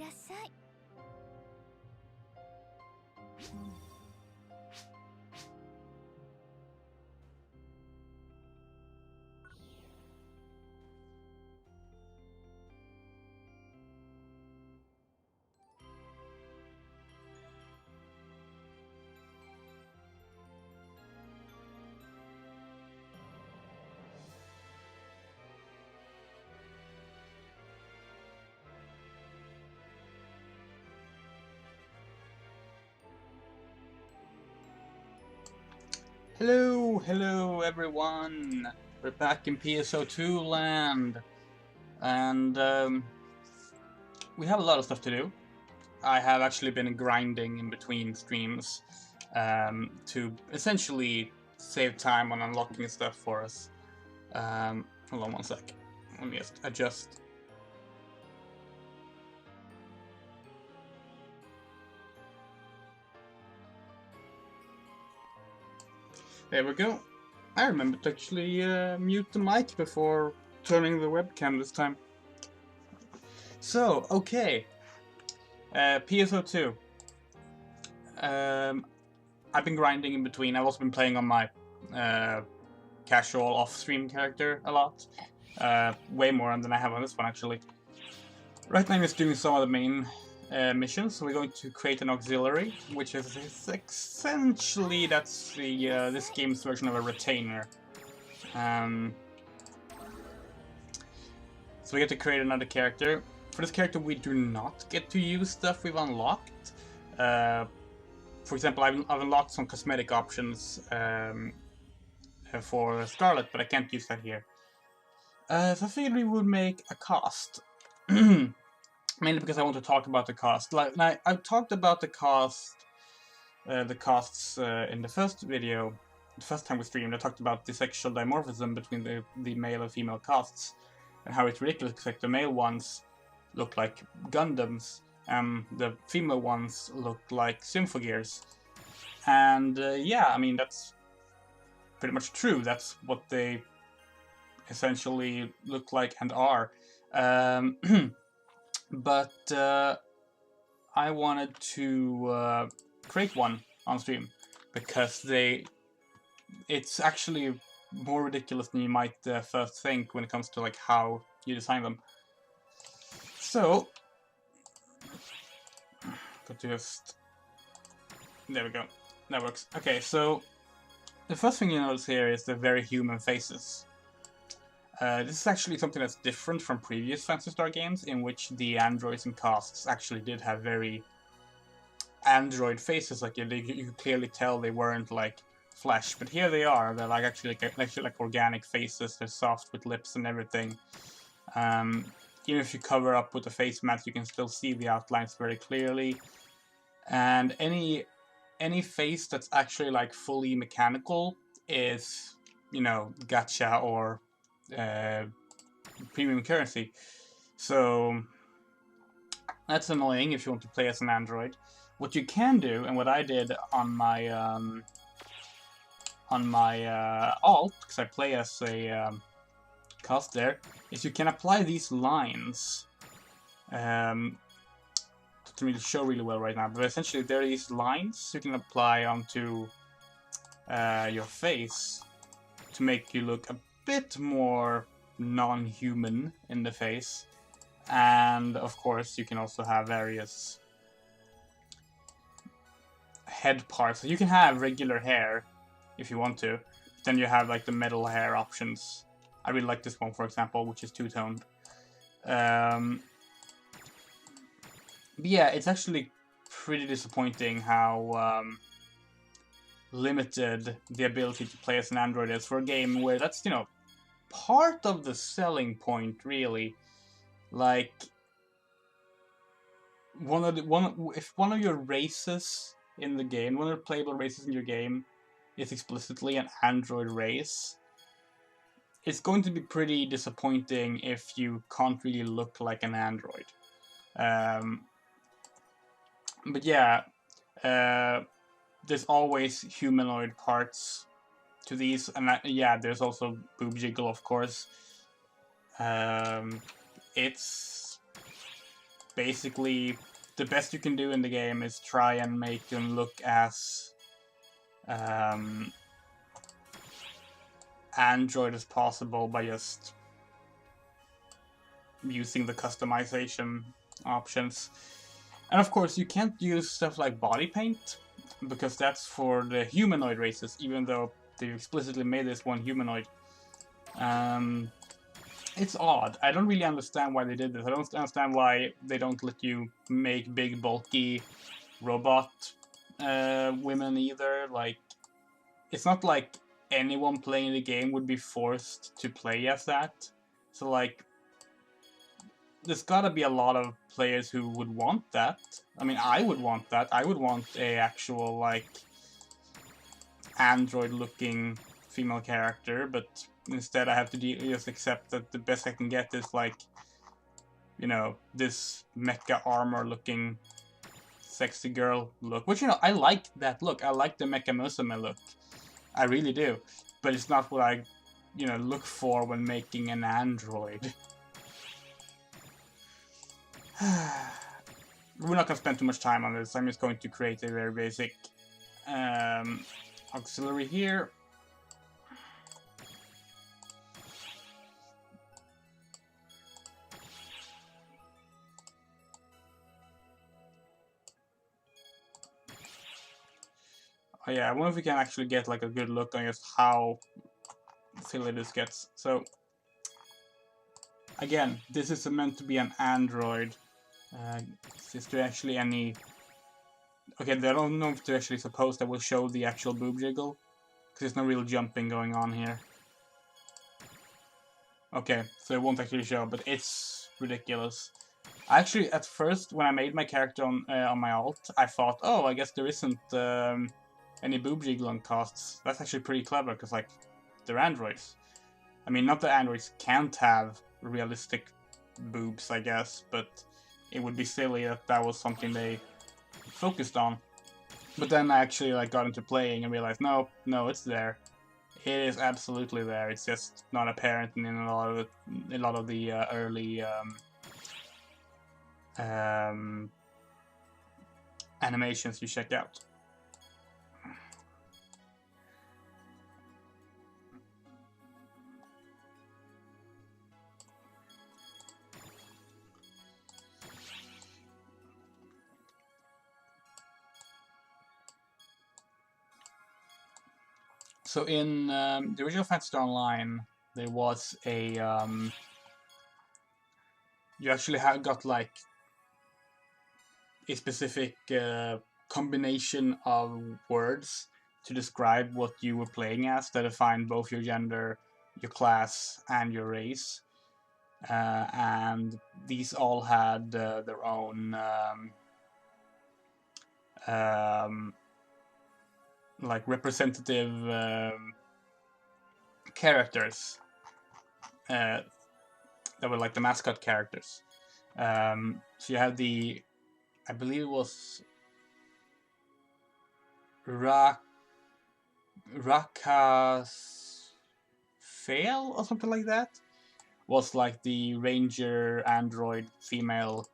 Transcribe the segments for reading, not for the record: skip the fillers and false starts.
らっしゃい。Hello everyone! We're back in PSO2 land, and we have a lot of stuff to do. I have actually been grinding in between streams to essentially save time on unlocking stuff for us. Hold on one sec. Let me just adjust. There we go. I remember to actually mute the mic before turning the webcam this time. So, okay. PSO2. I've been grinding in between. I've also been playing on my casual off-stream character a lot. Way more than I have on this one, actually. Right now I'm just doing some of the main missions. So we're going to create an auxiliary, which is essentially, that's the this game's version of a retainer. So we get to create another character. For this character we do not get to use stuff we've unlocked. For example, I've unlocked some cosmetic options for Scarlet, but I can't use that here. So I figured we would make a cast. Mainly because I want to talk about the cast. Like, I've talked about the casts in the first video, the first time we streamed. I talked about the sexual dimorphism between the male and female casts, and how it's ridiculous because like, the male ones look like Gundams, and the female ones look like Symphogears. And yeah, I mean, that's pretty much true. That's what they essentially look like and are. But I wanted to create one on stream because it's actually more ridiculous than you might first think when it comes to like how you design them. So, there we go. That works. Okay, so the first thing you notice here is the very human faces. This is actually something that's different from previous Phantasy Star games, in which the androids and casts actually did have very android faces. Like you could clearly tell they weren't like flesh, but here they are. They're like actually like organic faces. They're soft with lips and everything. Even if you cover up with the face mask, you can still see the outlines very clearly. And any face that's actually like fully mechanical is, you know, gacha or premium currency. So that's annoying if you want to play as an android. What you can do, and what I did on my alt, because I play as a cast there, is you can apply these lines. To really show really well right now, but essentially there are these lines you can apply onto your face to make you look a bit more non-human in the face. And of course you can also have various head parts. So you can have regular hair if you want to, then you have like the metal hair options. I really like this one, for example, which is two-toned. But yeah, it's actually pretty disappointing how limited the ability to play as an android is for a game where that's, you know, part of the selling point, really. Like, if one of your races in the game, one of the playable races in your game is explicitly an android race, it's going to be pretty disappointing if you can't really look like an android. But yeah, there's always humanoid parts to these, and yeah, there's also boob jiggle, of course. It's basically the best you can do in the game is try and make them look as Android as possible by just using the customization options. And of course, you can't use stuff like body paint, because that's for the humanoid races, even though they explicitly made this one humanoid. It's odd. I don't really understand why they did this. I don't understand why they don't let you make big, bulky robot women either. Like, it's not like anyone playing the game would be forced to play as that. So, like, there's gotta be a lot of players who would want that. I mean, I would want that. I would want a actual, like, android-looking female character, but instead I have to just accept that the best I can get is, like, you know, this mecha armor-looking sexy girl look. Which, you know, I like that look. I like the Mecha Musume look. I really do. But it's not what I, you know, look for when making an android. We're not going to spend too much time on this. I'm just going to create a very basic auxiliary here. Oh yeah, I wonder if we can actually get like a good look on just how silly this gets. So again, this is meant to be an android. Is there actually any... Okay, I don't know if they're actually supposed that will show the actual boob jiggle, because there's no real jumping going on here. Okay, so it won't actually show, but it's ridiculous. Actually, at first, when I made my character on my alt, I thought, oh, I guess there isn't any boob jiggle on costs. That's actually pretty clever, because, like, they're androids. I mean, not that androids can't have realistic boobs, I guess, but it would be silly that that was something they focused on. But then I actually, like, got into playing and realized, no, it's there. It is absolutely there. It's just not apparent in a lot of the early animations you check out. So in the original Phantasy Online, there was a you actually got like a specific combination of words to describe what you were playing as that defined both your gender, your class, and your race. And these all had their own like representative characters that were like the mascot characters. So you had the, I believe it was Raka's Fail or something like that, was like the ranger android female,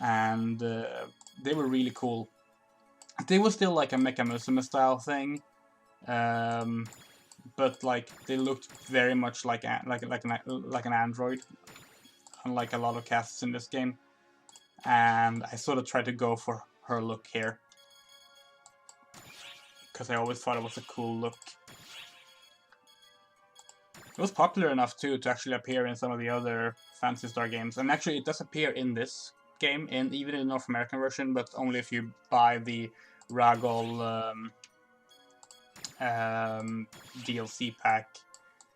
and they were really cool. They were still like a Mecha Musume style thing, but like they looked very much like an android, unlike a lot of casts in this game. And I sort of tried to go for her look here, because I always thought it was a cool look. It was popular enough too to actually appear in some of the other Phantasy Star games, and actually it does appear in this game, even in the North American version, but only if you buy the Ragol DLC pack,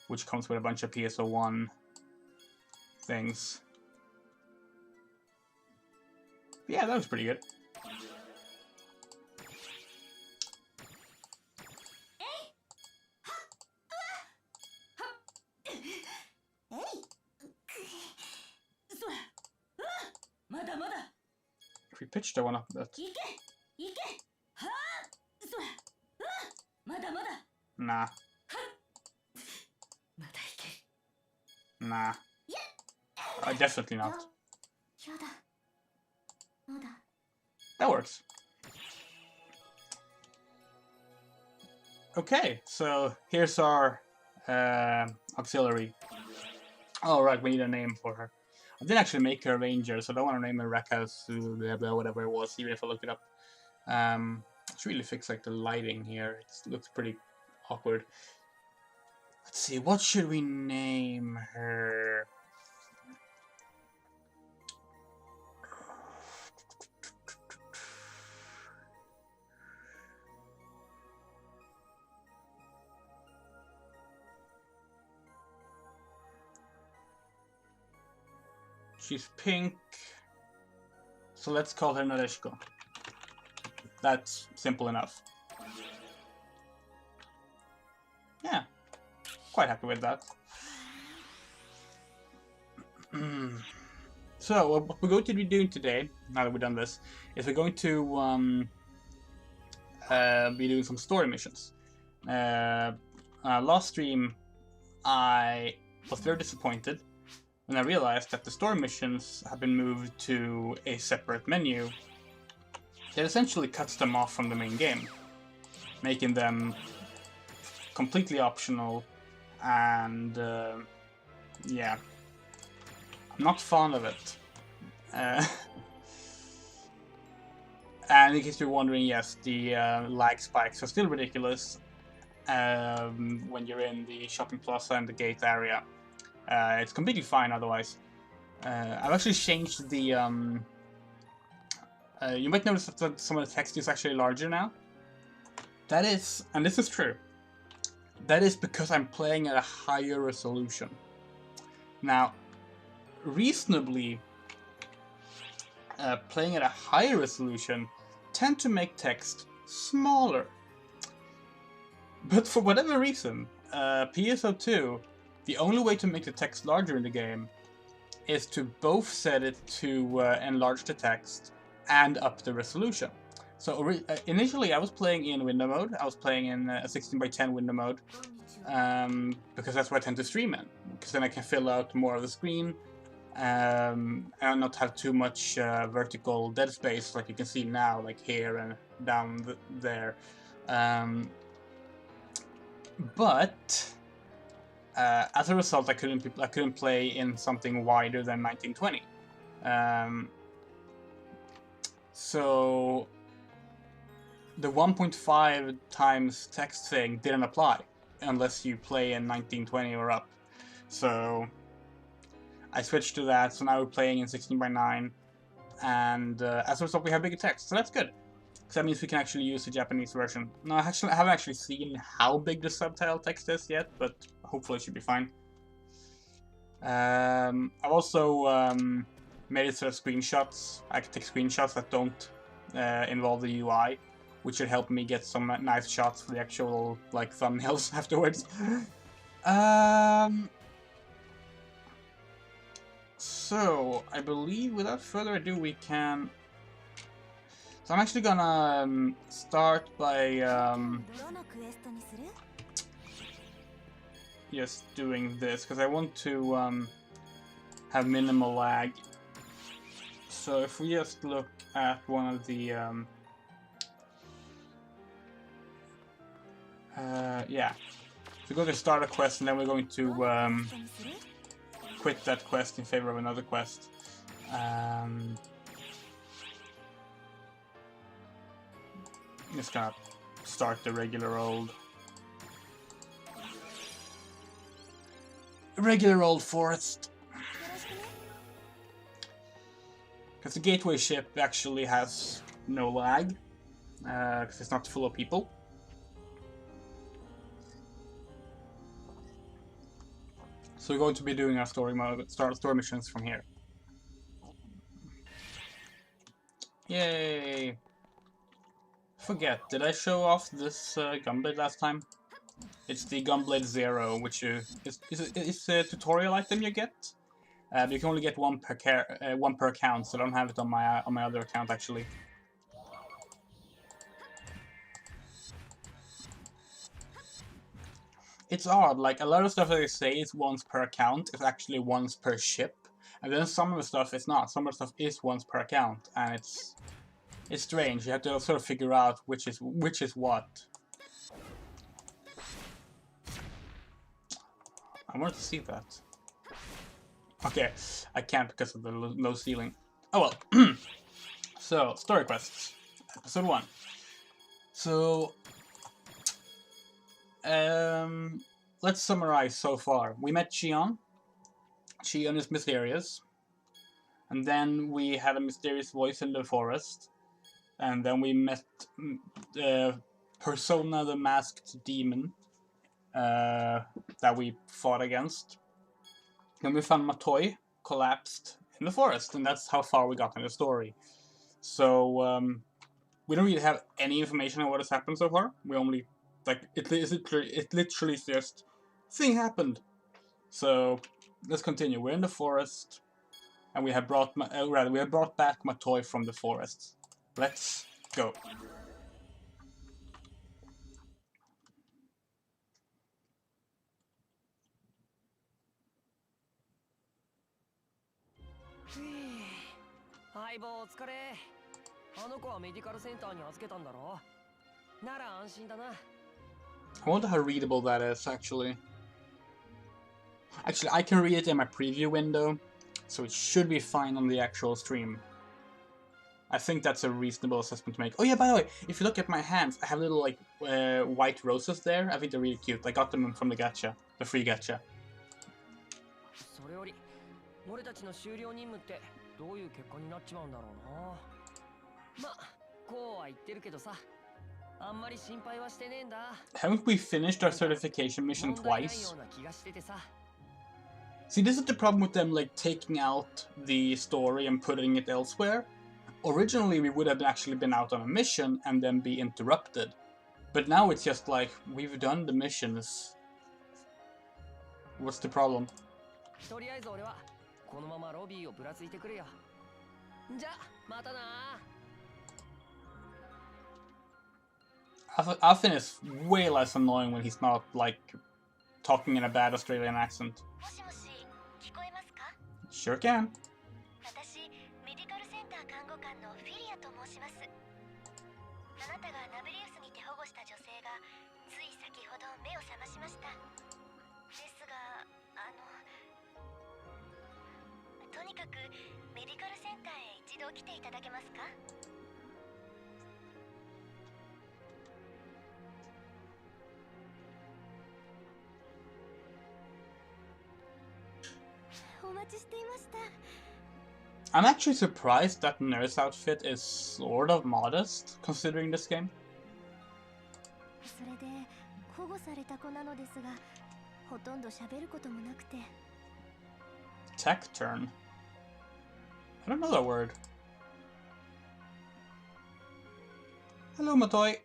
which comes with a bunch of PSO1 things. But yeah, that was pretty good. If we pitched, I one up that. Nah. Nah. Definitely not. That works. Okay, so here's our auxiliary. Oh, right, we need a name for her. I didn't actually make her a ranger, so I don't want to name her Rakasu, whatever it was, even if I look it up. Let's really fix like the lighting here. It looks pretty awkward. Let's see, what should we name her? She's pink, so let's call her Nadeshko. That's simple enough. Yeah, quite happy with that. So, what we're going to be doing today, now that we've done this, is we're going to be doing some story missions. Last stream, I was very disappointed when I realized that the story missions have been moved to a separate menu that essentially cuts them off from the main game, making them completely optional, and yeah, I'm not fond of it. And in case you're wondering, yes, the lag spikes are still ridiculous when you're in the shopping plaza and the gate area. It's completely fine otherwise. I've actually changed the... you might notice that some of the text is actually larger now. That is, and this is true, that is because I'm playing at a higher resolution. Now, reasonably, playing at a higher resolution tend to make text smaller. But for whatever reason, PSO2, the only way to make the text larger in the game is to both set it to enlarge the text and up the resolution. So initially I was playing in window mode, I was playing in a 16:10 window mode, because that's what I tend to stream in, because then I can fill out more of the screen and not have too much vertical dead space like you can see now, like here and down there. But as a result, I couldn't play in something wider than 1920. So the 1.5 times text thing didn't apply unless you play in 1920 or up. So I switched to that. So now we're playing in 16:9, and as a result, we have bigger text. So that's good. So that means we can actually use the Japanese version. No, I haven't actually seen how big the subtitle text is yet, but hopefully it should be fine. I've also made it so that screenshots, I can take screenshots that don't involve the UI, which should help me get some nice shots for the actual like thumbnails afterwards. So I believe without further ado we can. So I'm actually gonna start by just doing this because I want to have minimal lag. So if we just look at one of the yeah, so go to start a quest and then we're going to quit that quest in favor of another quest. I'm just gonna start the regular old forest. Because the gateway ship actually has no lag, because it's not full of people. So we're going to be doing our story missions from here. Yay! Forget, did I show off this Gunblade last time? It's the Gunblade Zero, which is a tutorial item you get. You can only get one per account, so I don't have it on my other account actually. It's odd, like a lot of stuff that they say is once per account is actually once per ship, And then some of the stuff is not. Some of the stuff is once per account, and it's strange. You have to sort of figure out which is what. I wanted to see that. Okay, I can't because of the low ceiling. Oh well. So, story quests. Episode 1. So, let's summarize so far. We met Shion. Shion is mysterious. And then we had a mysterious voice in the forest. And then we met Persona the Masked Demon that we fought against. Then we found Matoi collapsed in the forest, and that's how far we got in the story. So we don't really have any information on what has happened so far. We only it literally is just thing happened. So let's continue. We're in the forest, and we have brought back Matoi from the forest. Let's go. I wonder how readable that is, actually. Actually, I can read it in my preview window, so it should be fine on the actual stream. I think that's a reasonable assessment to make. Oh yeah, by the way, if you look at my hands, I have little like white roses there. I think they're really cute. I got them from the gacha, the free gacha. Haven't we finished our certification mission twice? See, this is the problem with them like taking out the story and putting it elsewhere. Originally, we would have actually been out on a mission and then be interrupted. But now it's just like, we've done the missions. What's the problem? Alfin is way less annoying when he's not, like, talking in a bad Australian accent. Sure can. I'm actually surprised that nurse outfit is sort of modest, considering this game. Tech turn. I don't know that word. Hello, Matoi.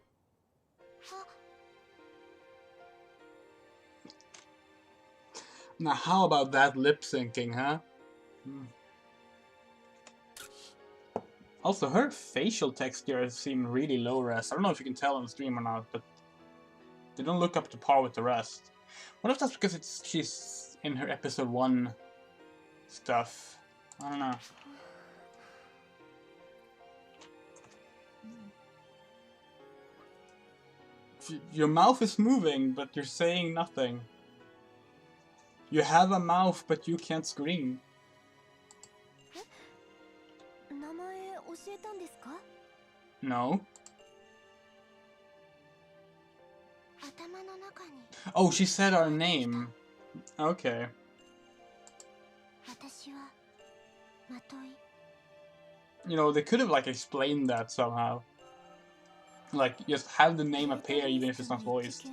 Now, how about that lip syncing, huh? Also, her facial textures seem really low res. I don't know if you can tell on the stream or not, but they don't look up to par with the rest. What if that's because she's in her episode 1 stuff? I don't know. Your mouth is moving, but you're saying nothing. You have a mouth, but you can't scream. No. Oh, she said our name. Okay. You know, they could have like explained that somehow. Like, just have the name appear even if it's not voiced.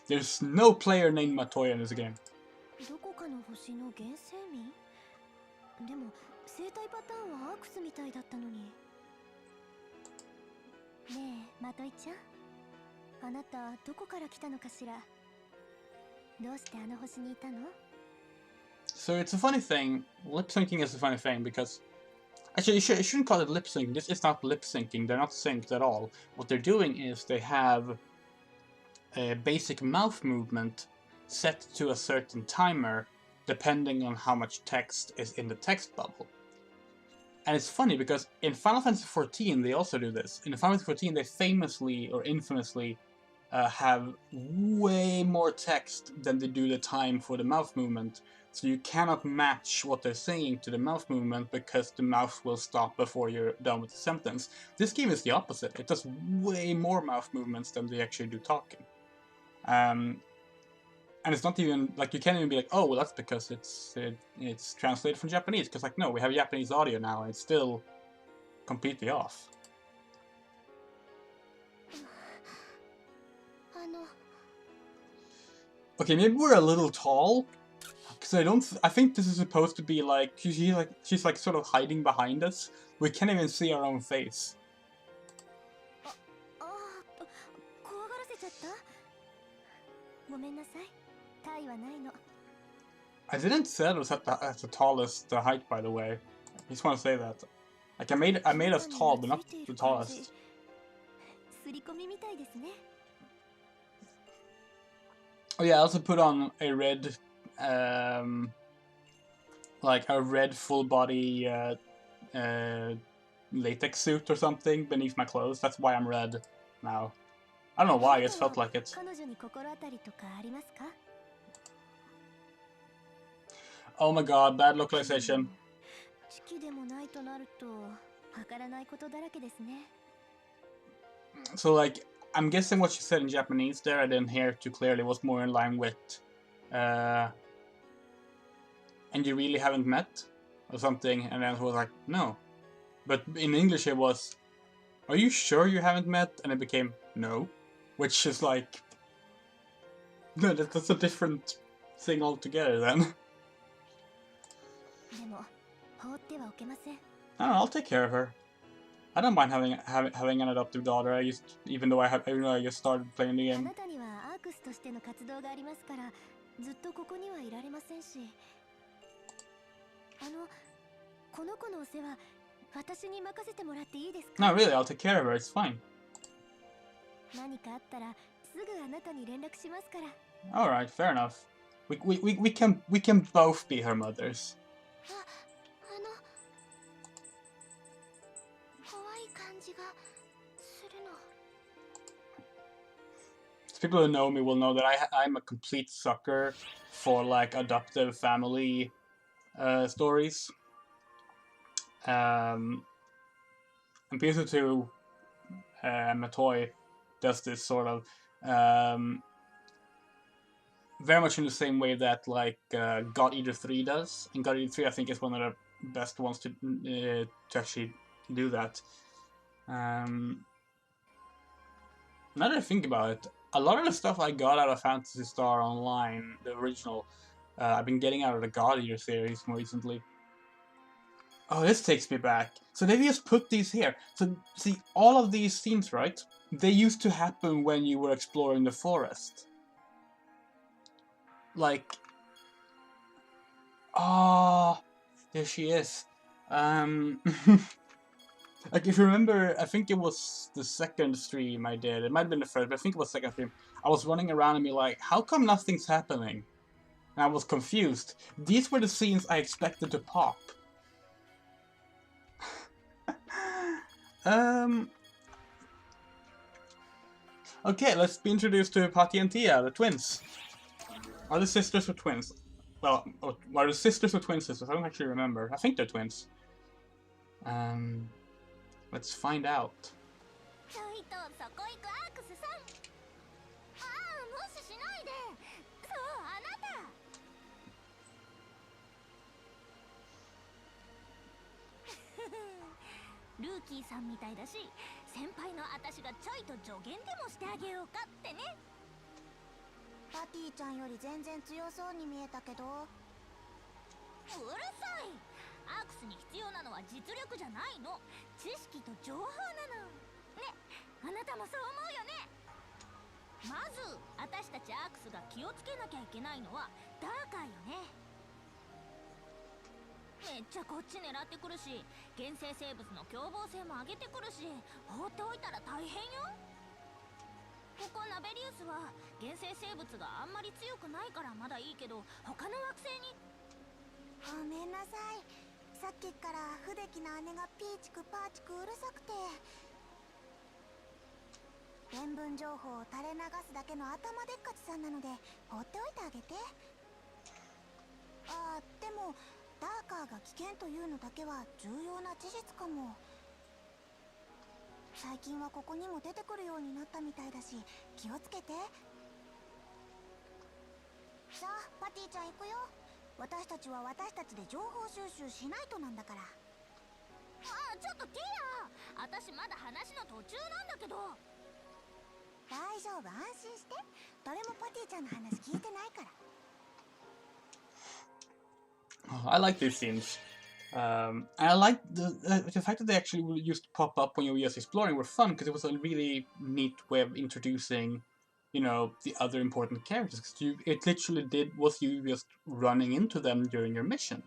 There's no player named Matoi in this game. So it's a funny thing. Lip syncing is a funny thing because actually you shouldn't call it lip syncing. This is not lip syncing. They're not synced at all. What they're doing is they have a basic mouth movement set to a certain timer depending on how much text is in the text bubble. And it's funny because in Final Fantasy XIV they also do this. In Final Fantasy XIV they famously or infamously have way more text than they do the time for the mouth movement. So you cannot match what they're saying to the mouth movement because the mouth will stop before you're done with the sentence. This game is the opposite. It does way more mouth movements than they actually do talking. And it's not even, like, you can't even be like, oh, well, that's because it's translated from Japanese. Because, like, no, we have Japanese audio now, and it's still completely off. Okay, maybe we're a little tall. Because I think this is supposed to be like, she's like sort of hiding behind us. We can't even see our own face. I didn't say it was at the tallest height, by the way. I just want to say that. Like, I made us tall, but not the tallest. Oh yeah, I also put on a red, like a red full body latex suit or something beneath my clothes. That's why I'm red now. I don't know why, I just felt like it. Oh my god, bad localization. So, like, I'm guessing what she said in Japanese there, I didn't hear too clearly, was more in line with, and you really haven't met? Or something, and then it was like, no. But in English it was, are you sure you haven't met? And it became, no. Which is like, no, that's a different thing altogether then. I don't know, I'll take care of her. I don't mind having an adoptive daughter. Even though I just started playing the game. No, really, I'll take care of her. It's fine. All right, fair enough. We can both be her mothers. People who know me will know that I'm a complete sucker for, like, adoptive family stories. And PS2 Matoy does this sort of very much in the same way that, like, God Eater 3 does. And God Eater 3 I think is one of the best ones to actually do that. Now that I think about it, a lot of the stuff I got out of Phantasy Star Online, the original, I've been getting out of the God Eater series more recently. Oh, this takes me back. So they just put these here. So, see, all of these scenes, right? They used to happen when you were exploring the forest. Like... Oh, there she is. Like, if you remember, I think it was the second stream I did. It might have been the first, but I think it was the second stream. I was running around and be like, how come nothing's happening? And I was confused. These were the scenes I expected to pop. Okay, let's be introduced to Patty and Tia, the twins. Are the sisters or twins? Well, are the sisters or twin sisters? I don't actually remember. I think they're twins. Let's find out. ここナベリウスは原生生物があんまり強くないからまだいいけど、他の惑星に。ごめんなさい。さっきから不出来な姉がピーチクパーチクうるさくて。伝聞情報を垂れ流すだけの頭でっかちさんなので放っておいてあげて。ああ、でもダーカーが危険というのだけは重要な事実かも。最近はここにも出てくるようになったみたいだし、気をつけて。さあパティちゃん行くよ。私たちは私たちで情報収集しないとなんだから。あ、ちょっとティア、私まだ話の途中なんだけど。大丈夫、安心して。誰もパティちゃんの話聞いてないから。I like these scenes. I like the fact that they actually used to pop up when you were just exploring were fun, because it was a really neat way of introducing, you know, the other important characters. Because it literally was you just running into them during your mission,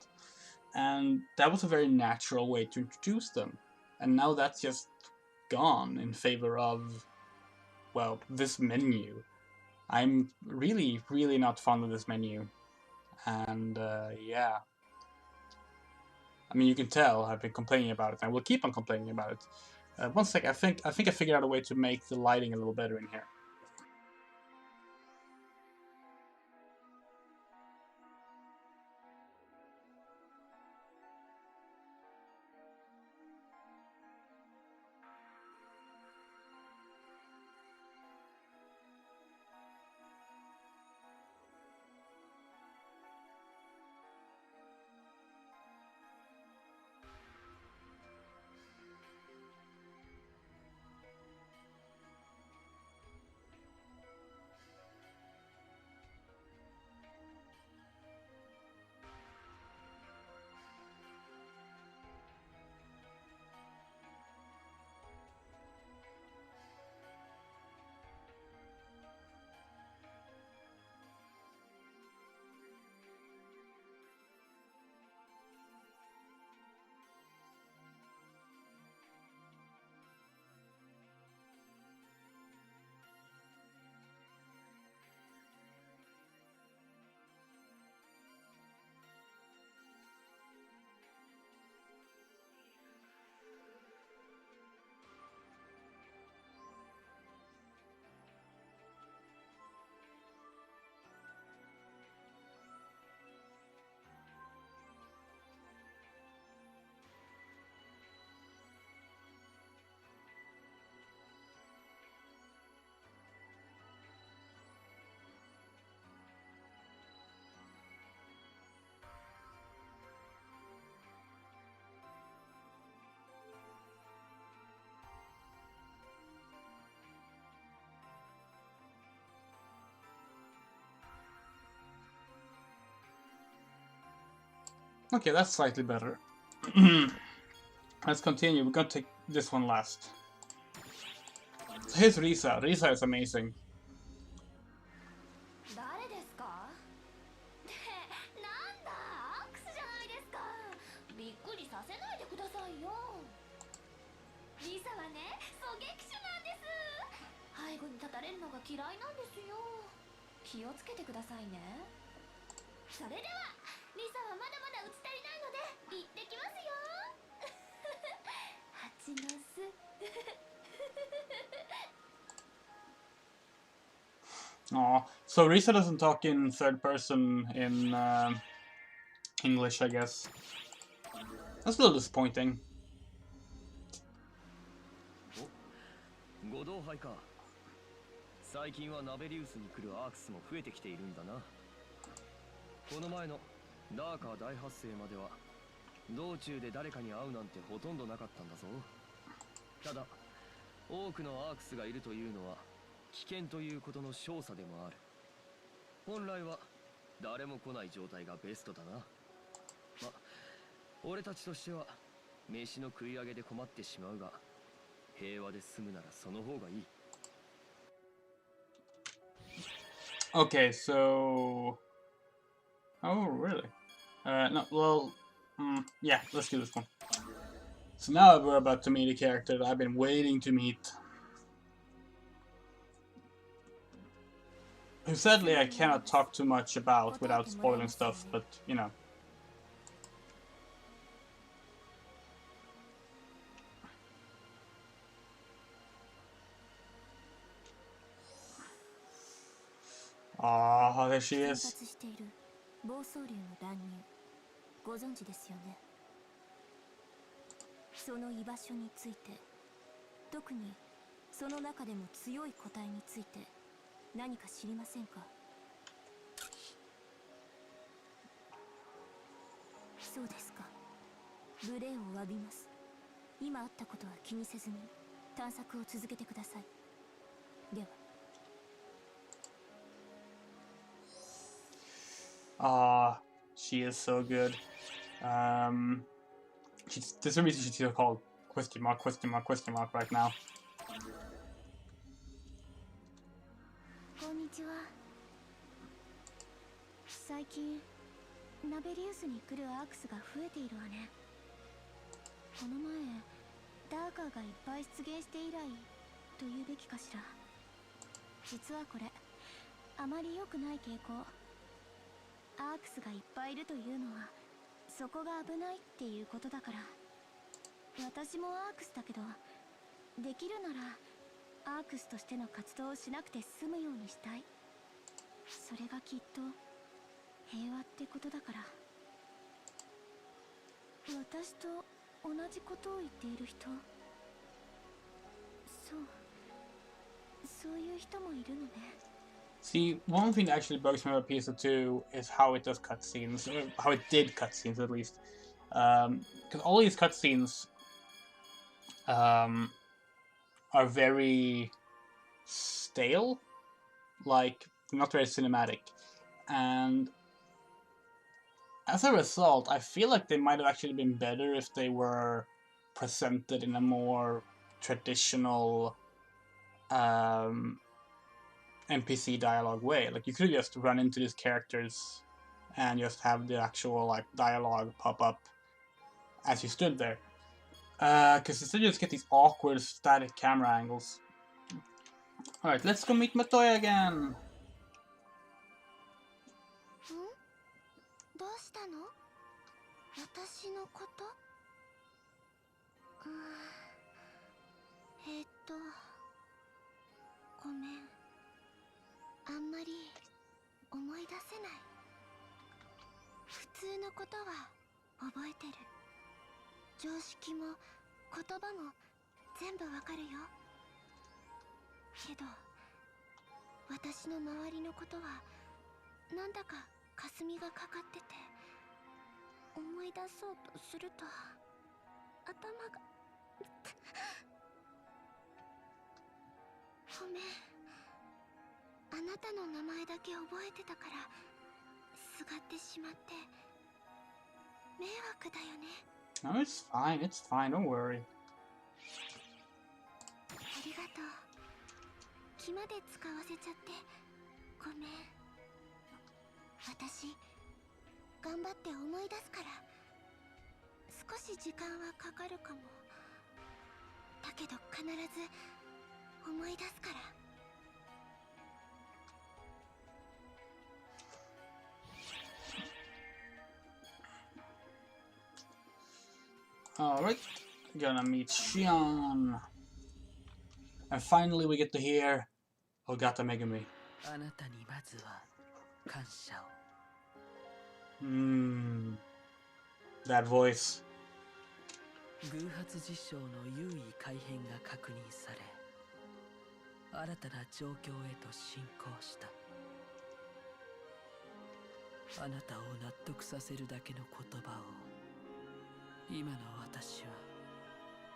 and that was a very natural way to introduce them. And now that's just gone in favor of, well, this menu. I'm really, really not fond of this menu, and yeah. I mean, you can tell I've been complaining about it, and I will keep on complaining about it. One sec, I think I figured out a way to make the lighting a little better in here. Okay, that's slightly better. Let's continue. We're gonna take this one last. So here's Risa. Risa is amazing. 誰ですか？なんだ、アックスじゃないですか。びっくりさせないでくださいよ。リサはね、狙撃手なんです。背後に立たれるのが嫌いなんですよ。気をつけてくださいね。それではリサはまだまだ打ち足りないので行ってきますよ。蜂の巣。Aw, so Risa doesn't talk in third person in English, I guess. That's a little disappointing. ご同輩か。最近はナベリウスに来るアークスも増えてきているんだな。この前のダーカー大発生までは道中で誰かに会うなんてほとんどなかったんだぞ。ただ多くのアークスがいるというのは危険ということの証左でもある。本来は誰も来ない状態がベストだな。ま、俺たちとしては飯の食い上げで困ってしまうが、平和で済むならその方がいい。Okay, so... Oh, really? No, well... yeah, let's do this one. So now we're about to meet a character that I've been waiting to meet. who sadly I cannot talk too much about without spoiling stuff, but you know. Ah, there she 頻 is. 発している暴走竜の乱入、ご存知ですよね。その居場所について、特にその中でも強い個体について何か知りませんか？そうですか。無礼を詫びます。今あったことは気にせずに探索を続けてください。では。Ah, she is so good. There's a reason she's still called question mark right now. こんにちは。最近ナベリウスに来るアークスが増えているわね。この前ダーカーがいっぱい出現して以来と言うべきかしら。実はこれあまり良くない傾向。アークスがいっぱいいるというのはそこが危ないっていうことだから。私もアークスだけど、できるならアークスとしての活動をしなくて済むようにしたい。それがきっと平和ってことだから。私と同じことを言っている人、そういう人もいるのね。See, one thing that actually bugs me about PS2 is how it does cutscenes, or how it did cutscenes at least. Because all these cutscenes are very stale, like not very cinematic, and as a result, I feel like they might have actually been better if they were presented in a more traditional NPC dialogue way. Like you could just run into these characters and just have the actual like dialogue pop up as you stood there. Because instead you just get these awkward static camera angles. Alright, let's go meet Matoya again! どうしたの？私のこと？ごめん。あんまり思い出せない。普通のことは覚えてる。常識も言葉も全部わかるよ。けど私の周りのことはなんだか霞がかかってて、思い出そうとすると頭がごめん。あなたの名前だけ覚えてたからすがってしまって迷惑だよね。No, it's fine, don't worry. ありがとう。気まで使わせちゃってごめん。私頑張って思い出すから。少し時間はかかるかも。だけど必ず思い出すから。Alright, gonna meet Shion. And finally we get to hear Ogata Megumi. あなたにまずは感謝を。That voice. 偶発事象の優位改変が確認され、新たな状況へと進行した。あなたを納得させるだけの言葉を今の私は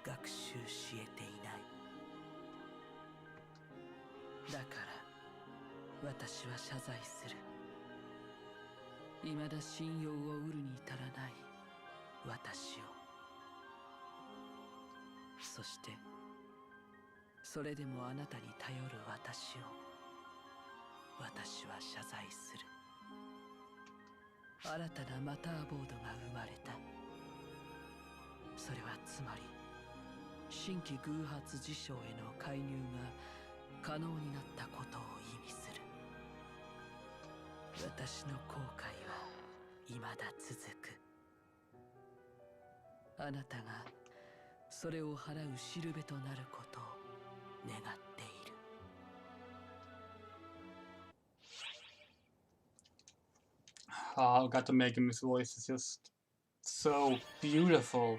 学習し得ていない。だから私は謝罪する。未だ信用を得るに至らない私を。そしてそれでもあなたに頼る私を私は謝罪する。新たなマターボードが生まれた。それはつまり新規偶発事象への介入が可能になったことを意味する。私の後悔は未だ続く。あなたがそれを払うしるべとなることを願っている。Ogata Megumi's voice is just so beautiful.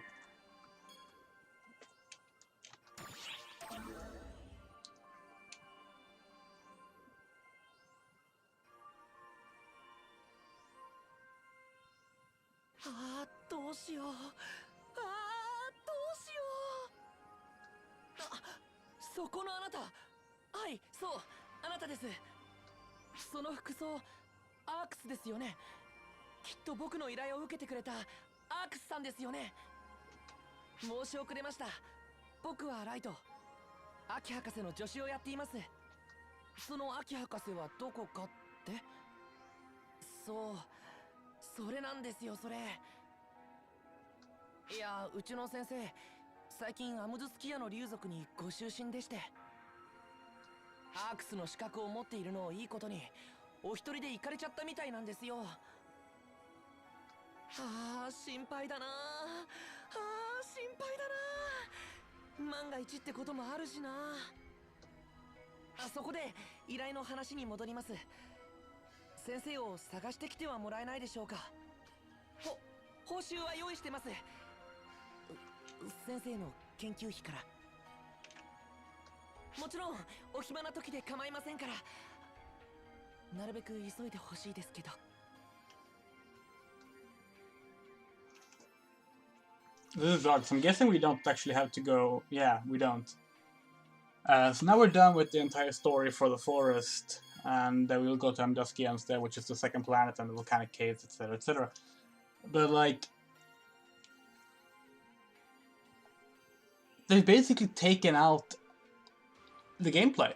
Ah, どうしよう。どうしよう。そこのあなた。はい、そう、あなたです。その服装、アークスですよね。きっと僕の依頼を受けてくれたアークスさんですよね。申し遅れました。僕はライト。アキ博士の助手をやっています。そのアキ博士はどこかって？そう、それなんですよ、それ。いや、うちの先生、最近アムズスキアの竜族にご就寝でして、アークスの資格を持っているのをいいことに、お一人で行かれちゃったみたいなんですよ。心配だな。心配だな。万が一ってこともあるしな。そこで依頼の話に戻ります。先生を探してきてはもらえないでしょうか。報酬は用意してます。先生の研究費から。もちろんお暇な時で構いませんから。なるべく急いでほしいですけど。This is dark, so I'm guessing we don't actually have to go. Yeah, we don't. So now we're done with the entire story for the forest, and then we'll go to Amduskia instead, which is the second planet, and the volcanic caves, etc., etc. But like, they've basically taken out the gameplay.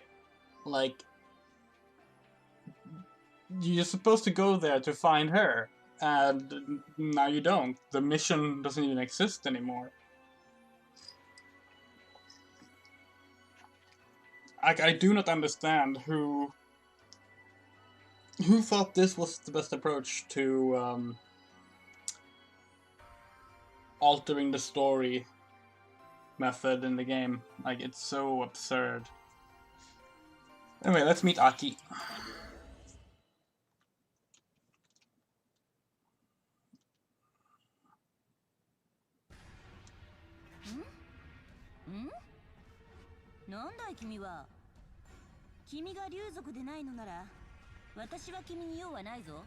Like, you're supposed to go there to find her, and now you don't. The mission doesn't even exist anymore. I do not understand who thought this was the best approach to altering the story method in the game. Like, it's so absurd. Anyway, let's meet Aki. Hmm? なんだい君は。君が竜族でないのなら私は君に用はないぞ。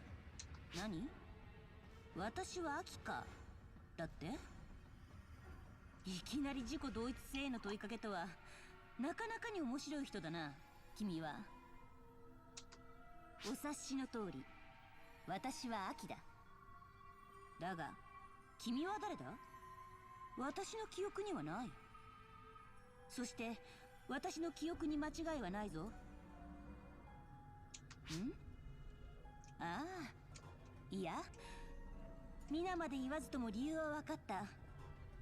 何？私は秋かだって？いきなり自己同一性への問いかけとはなかなかに面白い人だな君は。お察しの通り私は秋だ。だが君は誰だ？私の記憶にはない。そして私の記憶に間違いはないぞ。ん？ああ、いや皆まで言わずとも理由は分かった。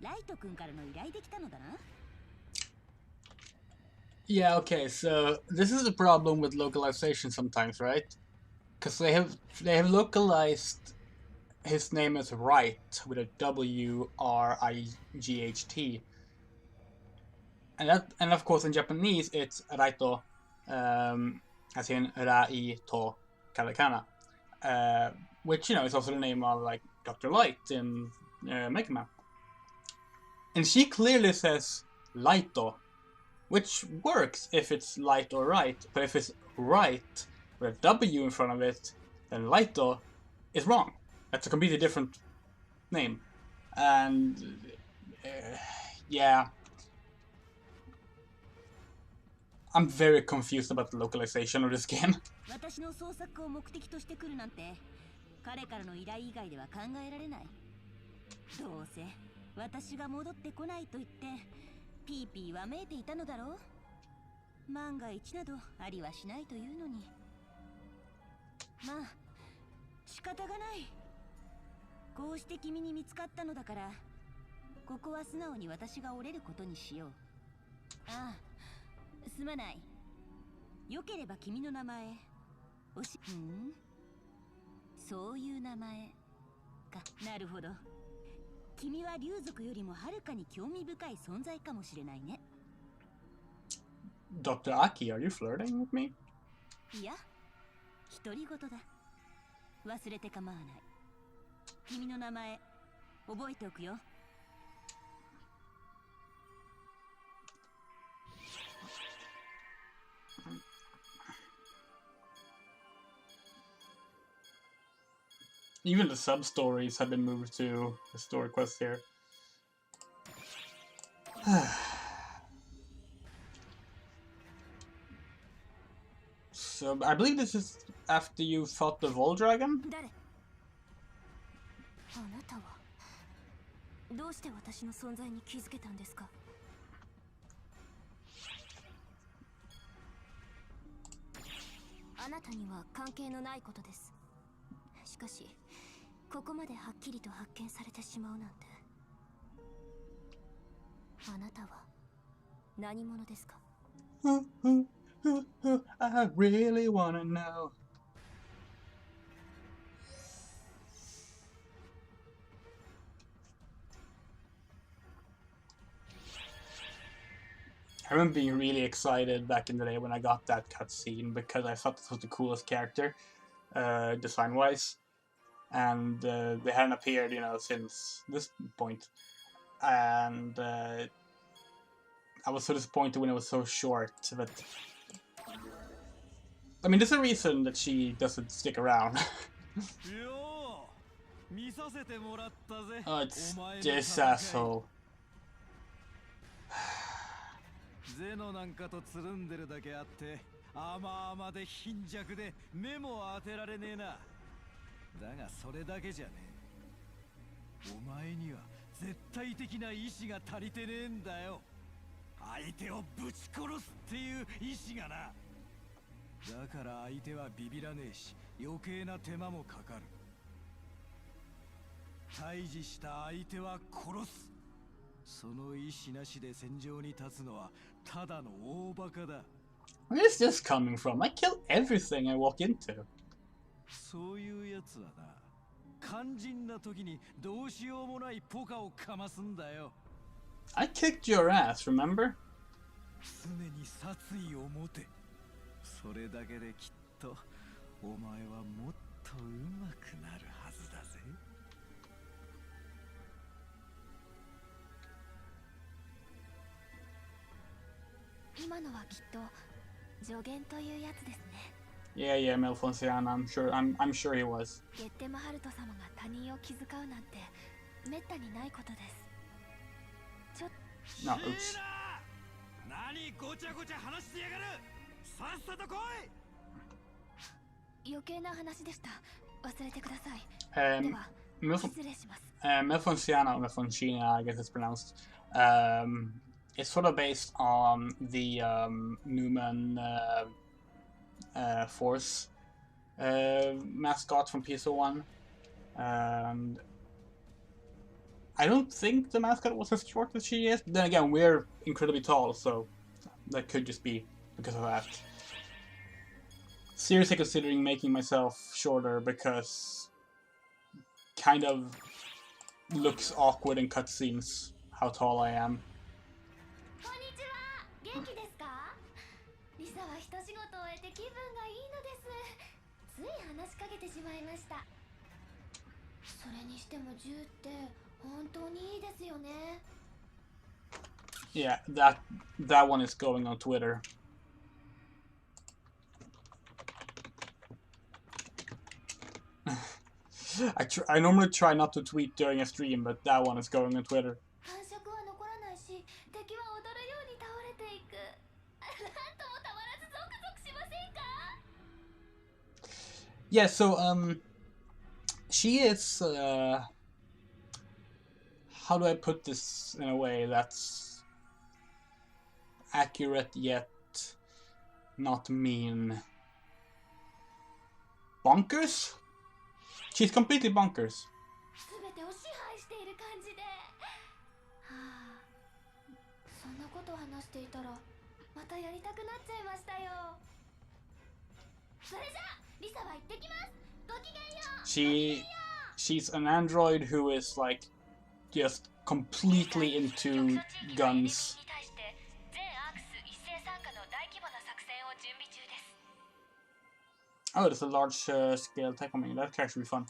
ライト君からの依頼できたのだな。Yeah, okay, so this is a problem with localization sometimes, right? Because they have localized his name as Wright with a W-R-I-G-H-T. And of course in Japanese it's Raito, as in Raito katakana, which, you know, is also the name of like Dr. Light in Mega Man. And she clearly says Lighto, which works if it's light or right, but if it's right with a W in front of it, then Lighto is wrong. That's a completely different name. And yeah, I'm very confused about the localization of this game. 私の捜索を目的としてくるなんて彼からの依頼以外では考えられない。どうせ私が戻ってこないと言ってピーピーわめいていたのだろう。万が一などありはしないというのに。まあ仕方がない。こうして君に見つかったのだからここは素直に私が折れることにしよう。ああ、すまない。よければ君の名前そういう名前か。なるほど。君は竜族よりもはるかに興味深い存在かもしれないね。Dr. Aki, are you flirting with me? いや、独り言だ。忘れて構わない。君の名前覚えておくよ。Even the sub-stories have been moved to the story quest here. So, I believe this is after you fought the Vol Dragon? 誰？あなたはどうして私の存在に気づけたんですか？あなたには関係のないことです。しかしここまではっきりと発見されてしまうなんて。あなたは何者ですか？ I really wanna know. I remember being really excited back in the day when I got that cutscene because I thought this was the coolest character, design-wise, and they hadn't appeared, since this point, and I was so disappointed when it was so short. But I mean, there's a reason that she doesn't stick around. Oh, it's this asshole. ゼノなんかとつるんでるだけあって甘々で貧弱で目も当てられねえな。だがそれだけじゃねえ。お前には絶対的な意志が足りてねえんだよ。相手をぶち殺すっていう意志がな。だから相手はビビらねえし余計な手間もかかる。対峙した相手は殺す。その意志なしで戦場に立つのはただの大バカだ。 Where is this coming from? I kill everything I walk into. そういうやつはな、肝心な時にどうしようもないポカをかますんだよ。I kicked your ass, remember? 常に殺意を持て。それだけできっとお前はもっと上手くなるはずだぜ。今のはきっと助言というやつですね。Yeah, Melfonciana. I'm sure he was. ゲッテマハルト様が他人を気遣うなんてめったにないことです。ちょっ No, oops. 何ごちゃごちゃ話してやがる。さっさと来い。余計な話でした。忘れてください。 Um, では Melf- 失礼します。 Melfonciana, or Melfoncina, I guess it's pronounced. It's sort of based on the Newman Force mascot from PSO1. And I don't think the mascot was as short as she is. Then again, we're incredibly tall, so that could just be because of that. Seriously considering making myself shorter because kind of looks awkward in cutscenes how tall I am. こんにちは。元気ですか？リサは一仕事終えて気分がいいのです。つい話しかけてしまいました。それにしても銃って本当にいいですよね。Yeah, that one is going on Twitter. I normally try not to tweet during a stream, but that one is going on Twitter. 感触は残らないし、敵は踊るように倒れていく。なんともたまらずゾクゾクしませんか？ Yeah, so she is how do I put this in a way that's accurate yet not mean? Bonkers? She's completely bonkers. すべてを支配している感じで。はあ、そんなこと話していたらまたやりたくなっちゃいましたよ。それじゃあリサは行ってきます。ごきげんよう。 She's an android who is like just completely into guns. Oh, there's a large scale attack coming. That can actually be fun.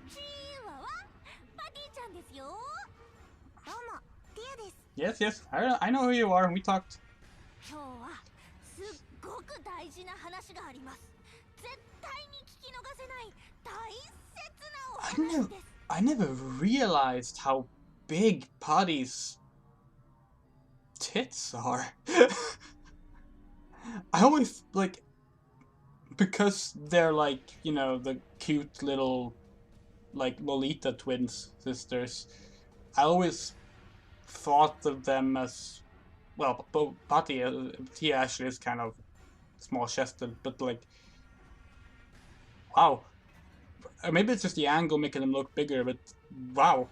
チーワワ、パティちゃんですよ。どうも、ティアです。 Yes, yes, I know who you are. We talked. 今日はすっごく大事な話があります。絶対に聞き逃せない大切なお話です。 I never realized how big Patty's tits are. I always like, because they're like, you know, the cute little like Lolita twins sisters, I always thought of them as, well, Patty, he actually is kind of small chested, but like, wow. Maybe it's just the angle making them look bigger, but wow.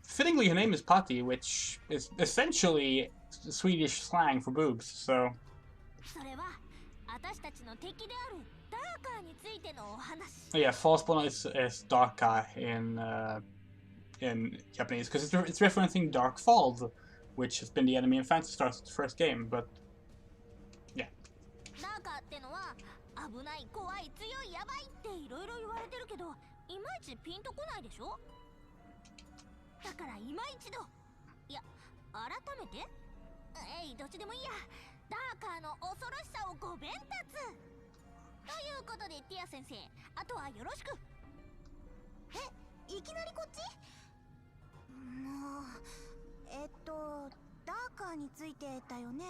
Fittingly, her name is Patty, which is essentially Swedish slang for boobs, so... それは私たちの敵であるダーカーについてのお話。 Yeah, Falspawn is Darka in Japanese, because it's referencing Dark Falls, which has been the enemy in Phantasy Star's first game, but... yeah. ダーカーってのは危ない、怖い、強い、やばいっていろいろ言われてるけど、いまいちピンとこないでしょ。だから今一度、いや、改めて、どっちでもいいや、ダーカーの恐ろしさをご鞭撻ということで、ティア先生、あとはよろしく。いきなりこっち？もう、ダーカーについてだよね。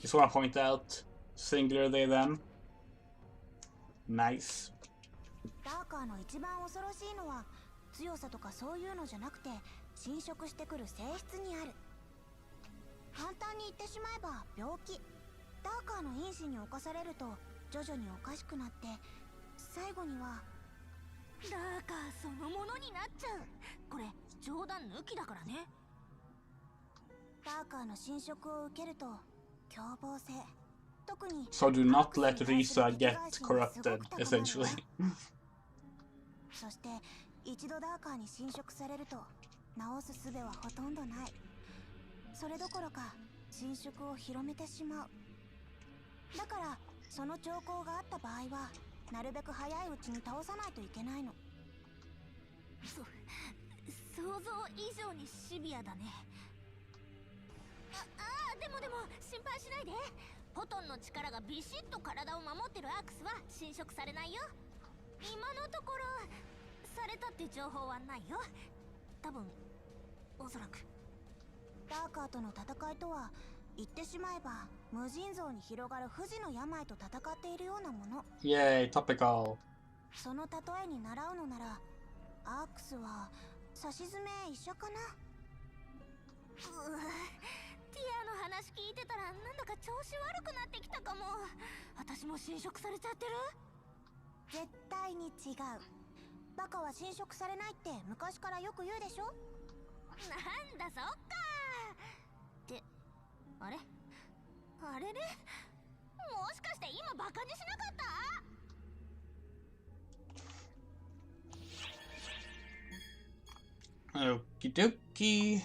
Just want to point out, singular they them. Nice. ダーカーの一番恐ろしいのは強さとかそういうのじゃなくて侵食してくる性質にある。簡単に言ってしまえば病気。ダーカーの因子に侵されると徐々におかしくなって最後にはダーカーそのものになっちゃう。これ冗談抜きだからね。ダーカーの侵食を受けると凶暴性、特に So do not let Risa get corrupted, essentially. そして一度ダーカーに侵食されると治す術はほとんどない。それどころか侵食を広めてしまう。だからその兆候があった場合はなるべく早いうちに倒さないといけないの。想像以上にシビアだね。でも心配しないで。フォトンの力がビシッと体を守ってるアークスは侵食されないよ。今のところされたって情報はないよ。多分、おそらくダーカーとの戦いとは言ってしまえば無尽蔵に広がる不治の病と戦っているようなもの。 Yay, topical. その例えに習うのならアークスはさしずめ医者かな。ティアの話聞いてたらなんだか調子悪くなってきたかも。私も侵食されちゃってる。絶対に違う。バカは侵食されないって昔からよく言うでしょ。なんだそっかって、あれね、もしかして今バカにしなかった？ Okie dokie.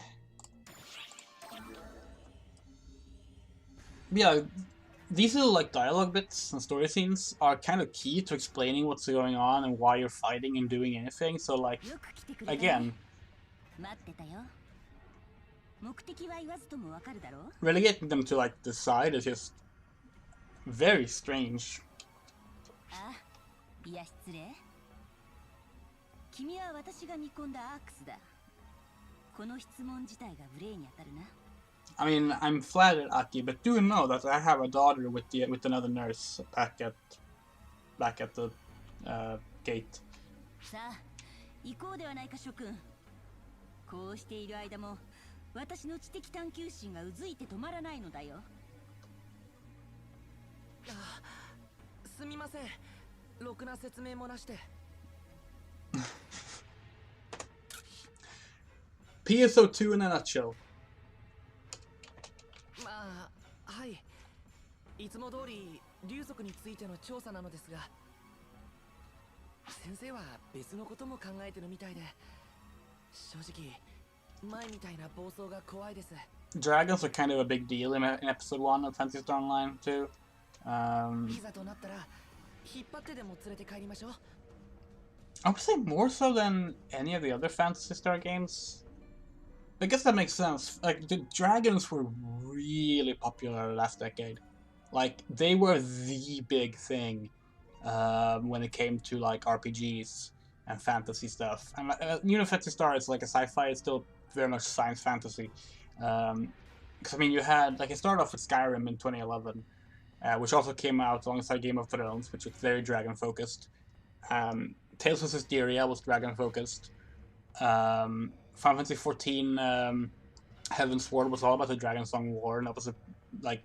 Yeah, these little like dialogue bits and story scenes are kind of key to explaining what's going on and why you're fighting and doing anything. So like, again, relegating them to like the side is just very strange. いや失礼。君は私が見込んだアークスだ。この質問自体が無礼に当たるな。I mean, I'm flattered, Aki, but do know that I have a daughter with another nurse back at the gate. さあ、行こうではないか諸君。こうしている間も私の知的探求心がうずいて止まらないのだよ。すみません。ろくな説明もなして。PSO2 in a nutshell. いつも通り竜族についての調査なのですが、先生は別のことも考えてるみたいで、正直前みたいな暴走が怖いです。 Dragons are kind of a big deal in episode 1 of Phantasy Star Online too. いざとなったら引っ張ってでも連れて帰りましょう。 I would say more so than any of the other Phantasy Star games. I guess that makes sense. Like, the dragons were really popular last decade. Like, they were the big thing when it came to, like, RPGs and fantasy stuff. And Phantasy Star is like a sci-fi, it's still very much science fantasy. Because, I mean, you had, like, it started off with Skyrim in 2011, which also came out alongside Game of Thrones, which was very dragon-focused. Tales of Systeria was dragon-focused. Final Fantasy XIV Heaven's Sword was all about the Dragon Song War, and that was like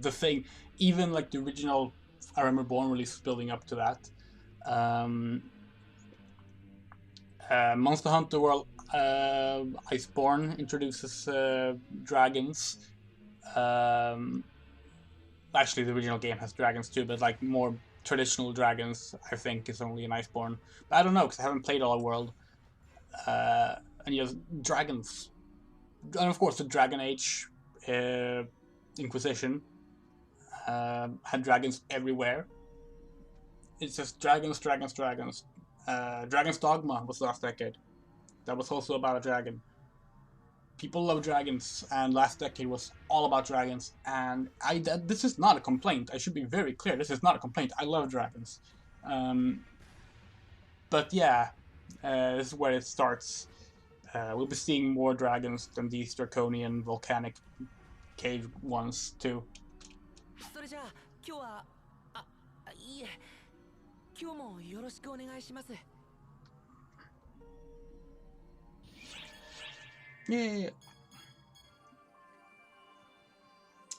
the thing. Even like the original I Remember Born release was building up to that. Monster Hunter World Iceborne introduces dragons. Actually, the original game has dragons too, but like more traditional dragons, I think, is only in Iceborne. But I don't know, because I haven't played all the world. And you have dragons. And of course, the Dragon Age Inquisition had dragons everywhere. It's just dragons, dragons, dragons. Dragon's Dogma was last decade. That was also about a dragon. People love dragons, and last decade was all about dragons. And this is not a complaint. I should be very clear. This is not a complaint. I love dragons. But yeah, this is where it starts. We'll be seeing more dragons than these draconian volcanic cave ones too. それじゃあ今日は、いいえ、今日もよろしくお願いします。 Yeah.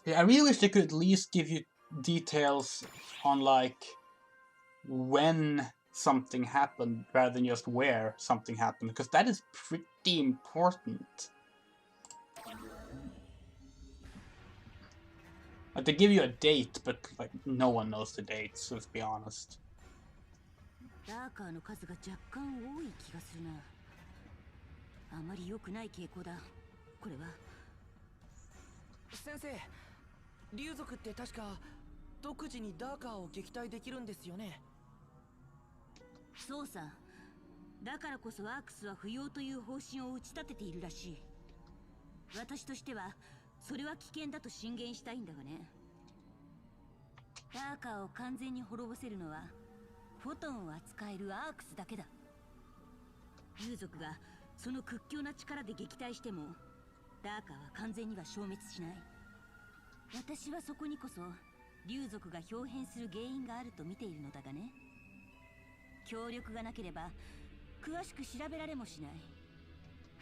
Yeah, I really wish they could at least give you details on like when something happened rather than just where something happened, because that is pretty important. Like, they give you a date, but like no one knows the dates, let's be honest. ダーカーの数が若干多い気がするな。あまり良くない傾向だ。これは。先生、竜族って確か独自にダーカーを撃退できるんですよね。そうさ。だからこそアークスは不要という方針を打ち立てているらしい。私としてはそれは危険だと進言したいんだがね。ダーカーを完全に滅ぼせるのはフォトンを扱えるアークスだけだ。竜族がその屈強な力で撃退してもダーカーは完全には消滅しない。私はそこにこそ竜族が表変する原因があると見ているのだがね。協力がなければ詳しく調べられもしない。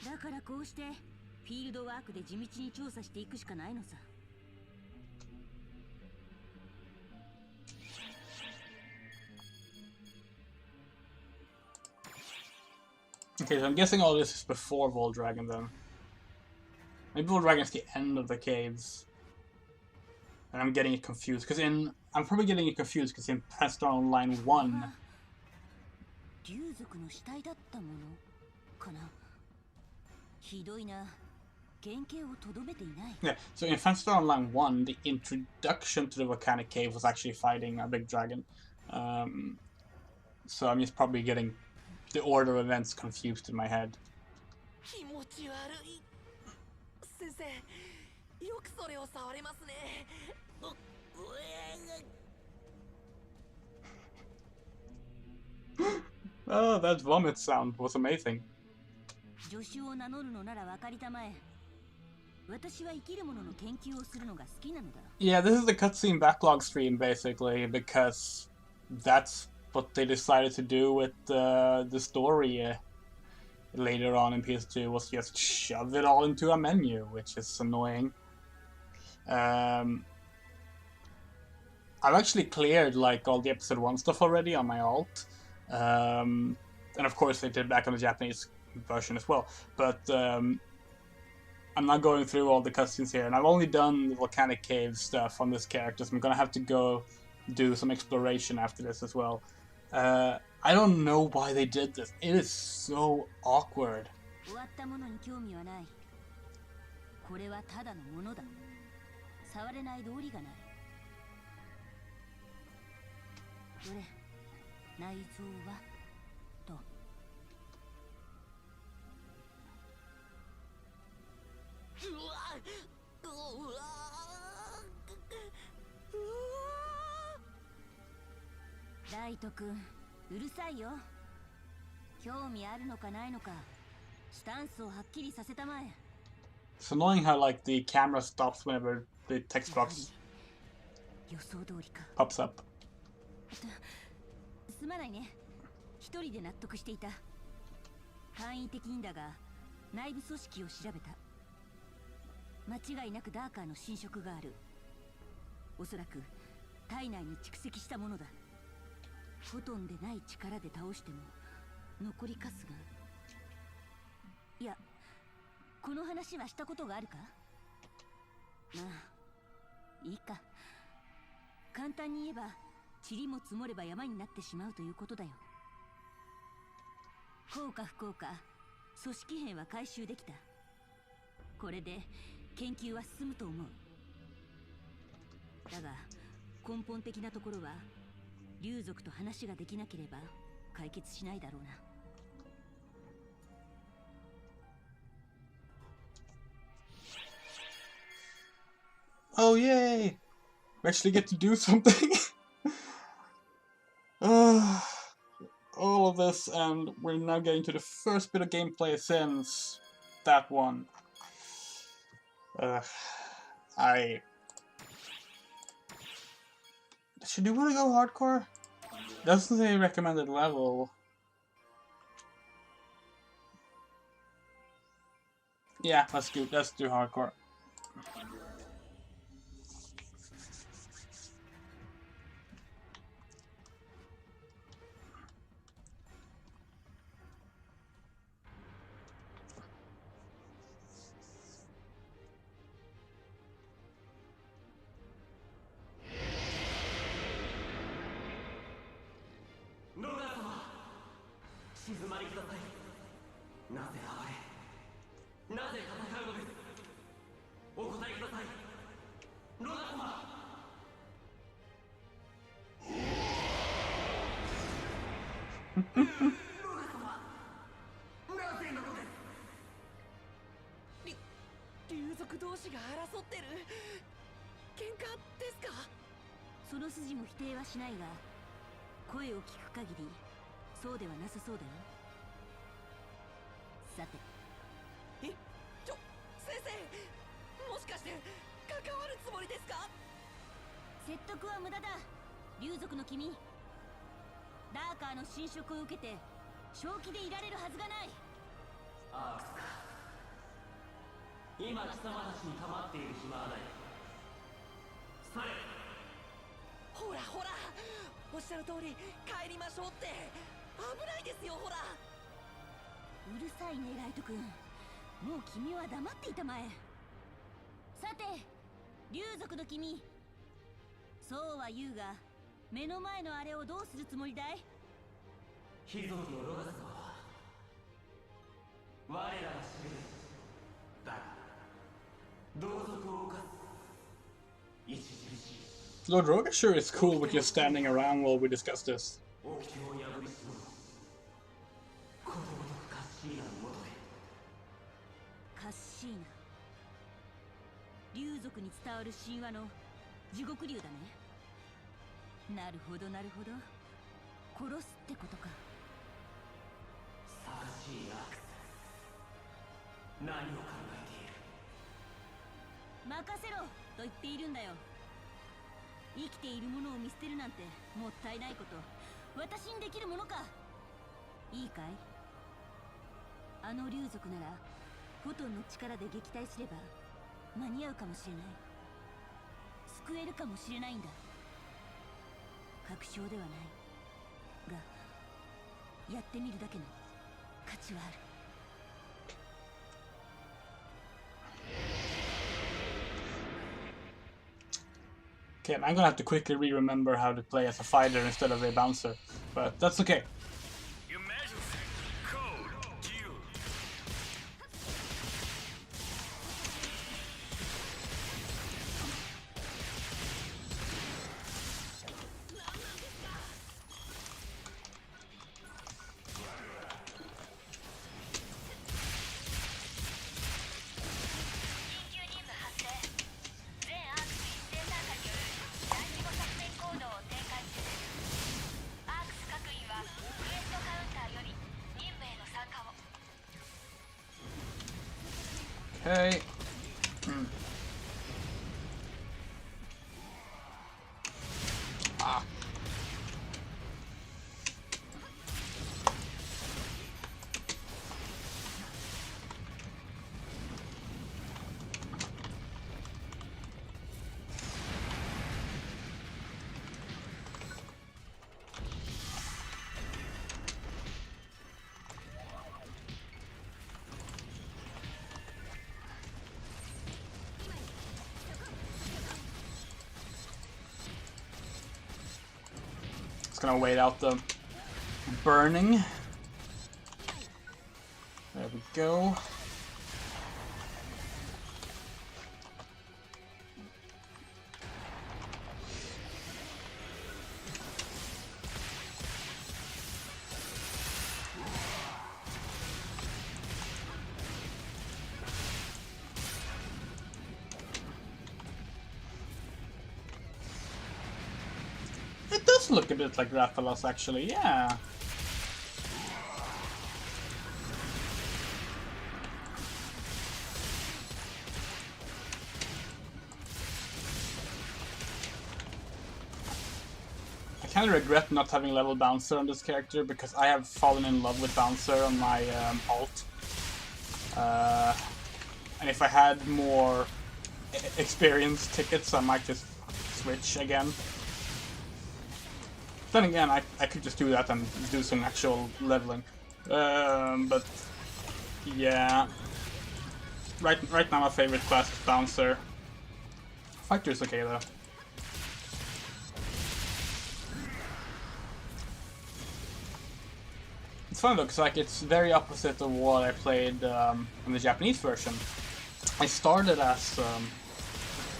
だからこうしてフィールドワークで地道に調査していくしかないのさ。Okay, so I'm guessing all this is before Voldragon then. Maybe Voldragon's the end of the caves. And I'm getting it confused, because I'm probably getting it confused because in Phantasy Star Online 1... 竜族の死体だったものかな。ひどいな。原型をとどめていない。 Yeah, so in Phantasy Star Online 1, the introduction to the Volcanic Cave was actually fighting a big dragon. So I'm just probably getting the order of events confused in my head. 気持ち悪い。先生、よくそれを触れますね。Oh, that vomit sound was amazing. 助手を名乗るのなら分かりたまえ。私は生きるものの研究をするのが好きなのだ。Yeah, this is the cutscene backlog stream basically, because that's what they decided to do with the story later on in PS2, was just shove it all into a menu, which is annoying. I've actually cleared like all the episode 1 stuff already on my alt. And of course they did back on the Japanese version as well. But I'm not going through all the cutscenes here, and I've only done the Volcanic Cave stuff on this character, so I'm gonna have to go do some exploration after this as well. I don't know why they did this. It is so awkward. 終わったものに興味はない。これはただのものだ。触れない道理がない。どれ、内臓はと。ライト君、うるさいよ。興味あるのかないのか、スタンスをはっきりさせたまえ。It's annoying how like the camera stops whenever the text box 予想通りか。 pops up. すまないね。一人で納得していた。簡易的にだが、内部組織を調べた。間違いなくダーカーの侵食がある。おそらく体内に蓄積したものだ。フォトンでない力で倒しても残りカスが。いや、この話はしたことがあるか？まあいいか。簡単に言えば、塵も積もれば山になってしまうということだよ。幸か不幸か、組織片は回収できた。これで研究は進むと思う。だが根本的なところは、竜族と話ができなければ解決しないだろうな。Oh yay! We actually get to do something. All of this, and we're now getting to the first bit of gameplay since that one. Should you want to go hardcore? Doesn't say recommended level. Yeah, let's do hardcore.その筋も否定はしないが、声を聞く限りそうではなさそうだよ。さて、先生、もしかして関わるつもりですか？説得は無駄だ。竜族の君、ダーカーの侵食を受けて正気でいられるはずがない。アークスか。今貴様たちに構っている暇はない。され。ほらほら、おっしゃる通り帰りましょうって。危ないですよ、ほら。うるさいね、ライト君。もう君は黙っていたまえ。さて、竜族の君、そうは言うが、目の前のあれをどうするつもりだい？貴族のロガスは我らが知る。だが同族を犯す著しい。Lord Rogue sure is cool with just standing around while we discuss this. 掟を破りし者、子供とカッシーナのもとへ。カッシーナ、竜族に伝わる神話の地獄竜だね。なるほどなるほど、殺すってことか。探しいアークス、何を考えている？任せろと言っているんだよ。生きているものを見捨てるなんてもったいないこと、私にできるものか。いいかい？あの竜族ならフォトンの力で撃退すれば間に合うかもしれない。救えるかもしれないんだ。確証ではないが、やってみるだけの価値はある。Okay, I'm gonna have to quickly re-remember how to play as a fighter instead of a bouncer, but that's okay. Okay. Ah. Gonna wait out the burning. There we go. It does look a bit like Rathalos, actually, yeah. I kind of regret not having level Bouncer on this character because I have fallen in love with Bouncer on my alt. And if I had more experience tickets, I might just switch again. Then again, I could just do that and do some actual leveling. But yeah, right now my favorite class is Bouncer. Fighter is okay though. It's fun though, because like it's very opposite of what I played on the Japanese version. I started as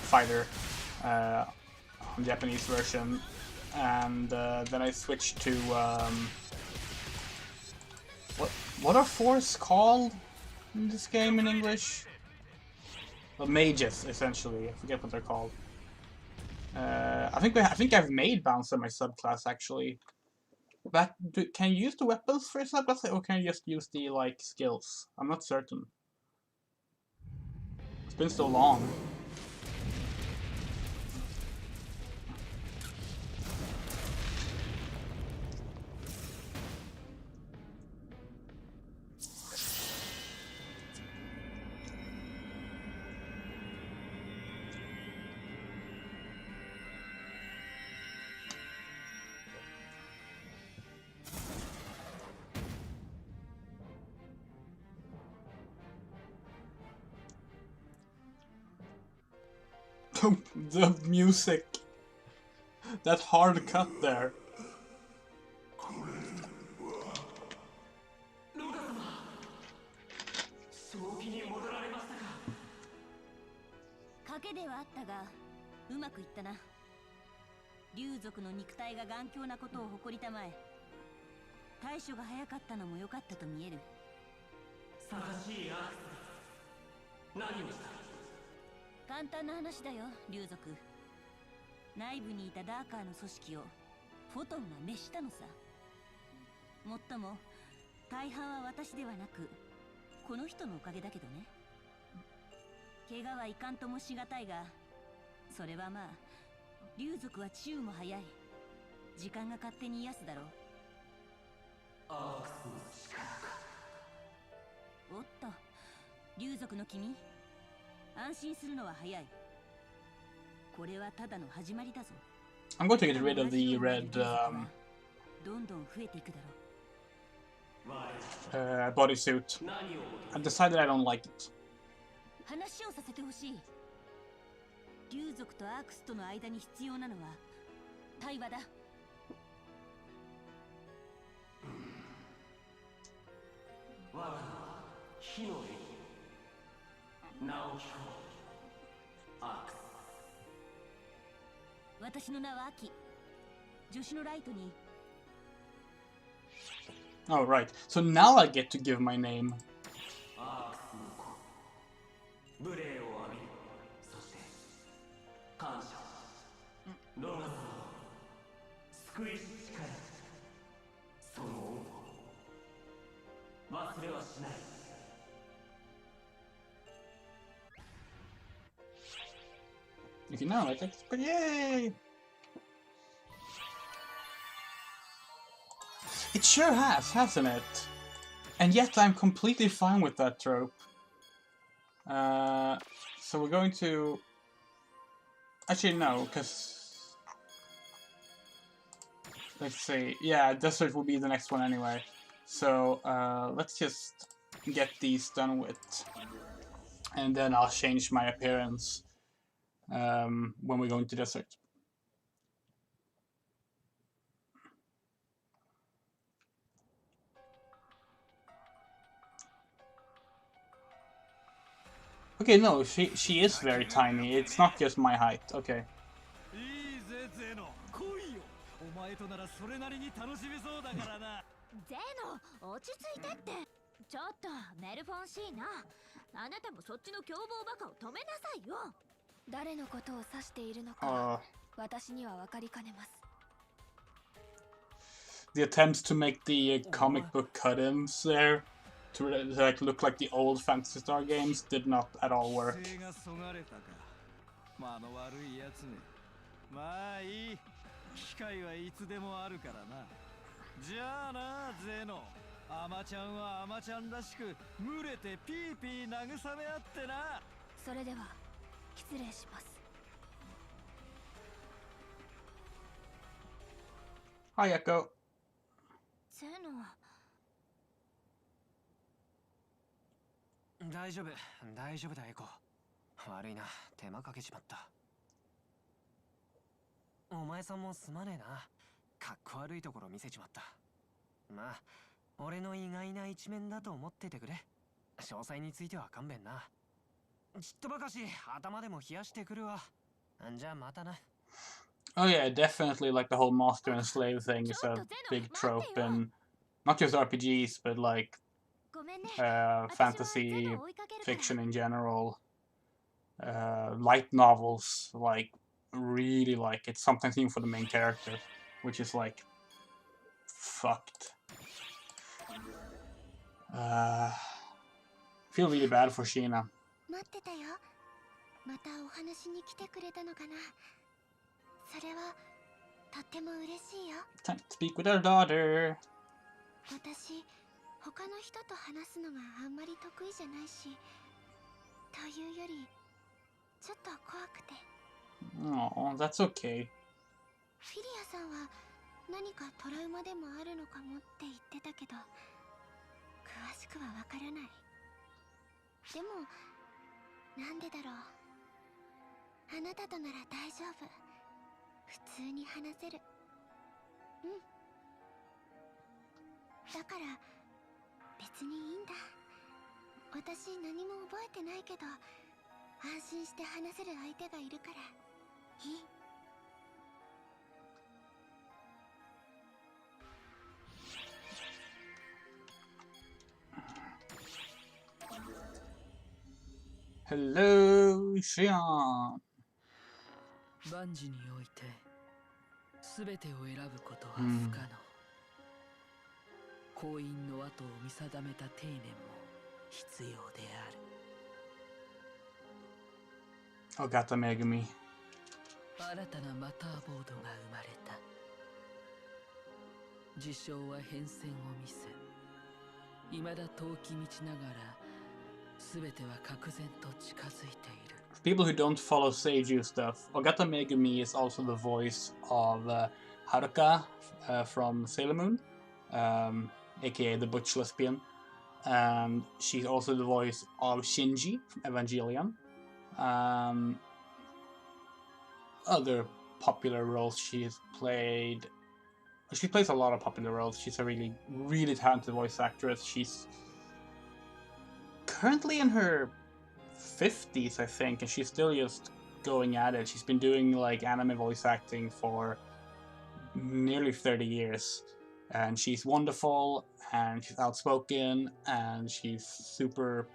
fighter on the Japanese version. And then I switched to what are force called in this game in English? Well, mages, essentially. I forget what they're called. I think I've made Bouncer my subclass actually. But can you use the weapons for a subclass, or can you just use the like skills? I'm not certain. It's been so long. The music. That hard cut there. 賭けではあったがうまくいったな。竜族の肉体が頑強なことを誇りたまえ。対処が早かったのも良かったと見える。探しいアクセス。何をした？簡単な話だよ、竜族。内部にいたダーカーの組織をフォトンが滅したのさ。もっとも大半は私ではなくこの人のおかげだけどね。怪我はいかんともしがたいが、それはまあ竜族は治癒も早い。時間が勝手に癒すだろう。アークスの力か。おっと、竜族の君、安心するのは早い。これはただの始まりだぞ。I'm going to get rid of the red どんどん増えていくだろう。bodysuit. I've decided I don't like it. 話をさせてほしい。竜族とアークスとの間に必要なのは対話だ。我が名は火のエリ名を聞こうアークス。私の名はアキ。助手のライトに。 Oh, right. So now I get to give my name. アークスの子無礼を浴びる。そして感謝ローラスを救いし力その恩を忘れはしない。Okay, now I think, but yay! It sure has, hasn't it? And yet I'm completely fine with that trope. So we're going to... Actually, no, because... Let's see. Yeah, desert will be the next one anyway. So, let's just get these done with. And then I'll change my appearance when we go into desert. Okay, no, she is very tiny. It's not just my height. Okay. いいぜゼノ、来いよ。お前とならそれなりに楽しめそうだからな。ゼノ、落ち着いてって。ちょっとメルフォンシーナ、あなたもそっちの凶暴バカを止めなさいよ。誰のことを指しているのか、私には分かりかねます。The attempts to make the comic book cut-ins there to like look like the old Phantasy Star games did not at all work. まの悪いやつね。まあいい。機会はいつでもあるからな。じゃあな、ゼノ。アマちゃんはアマちゃんらしく群れてピーピー慰め合ってな。それでは失礼します。 Hi, Echo. ゼノ。大丈夫、大丈夫だエコ。悪いな、手間かけちまった。お前さんもすまねえな。かっこ悪いところ見せちまった。まあ、俺の意外な一面だと思っててくれ。詳細については勘弁な。ちっとばかし頭でも冷やしてくるわ。じゃあまたな。 Oh yeah, definitely like the whole master and slave thing is a big trope in not just RPGs, but like fantasy fiction in general. Light novels, like, really like it. Sometimes even for the main character, which is like fucked. Feel really bad for Sheena. 待ってたよ。またお話に来てくれたのかな。それはとっても嬉しいよ。 Time to speak with our daughter. 私、他の人と話すのがあんまり得意じゃないし、というよりちょっと怖くて。 Oh, that's okay. フィリアさんは何かトラウマでもあるのかもって言ってたけど、詳しくはわからない。でもなんでだろう。あなたとなら大丈夫。普通に話せる。うん。だから別にいいんだ。私何も覚えてないけど、安心して話せる相手がいるからいい。 Hello, Xian. 万事において全てを選ぶことは不可能。婚姻の後を見定めた定年も必要である。Ogata Megumi. 新たなマターボードが生まれた。事象は変遷を見せ、未だ遠き道ながら全ては確然と近づいている。 For people who don't follow Seiju stuff, Ogata Megumi is also the voice of Haruka from Sailor Moon, aka the Butch Lesbian. And she's also the voice of Shinji from Evangelion. other popular roles she's played. She plays a lot of popular roles. She's a really, really talented voice actress. She's currently in her 50s, I think, and she's still just going at it. She's been doing like anime voice acting for nearly 30 years, and she's wonderful, and she's outspoken, and she's super.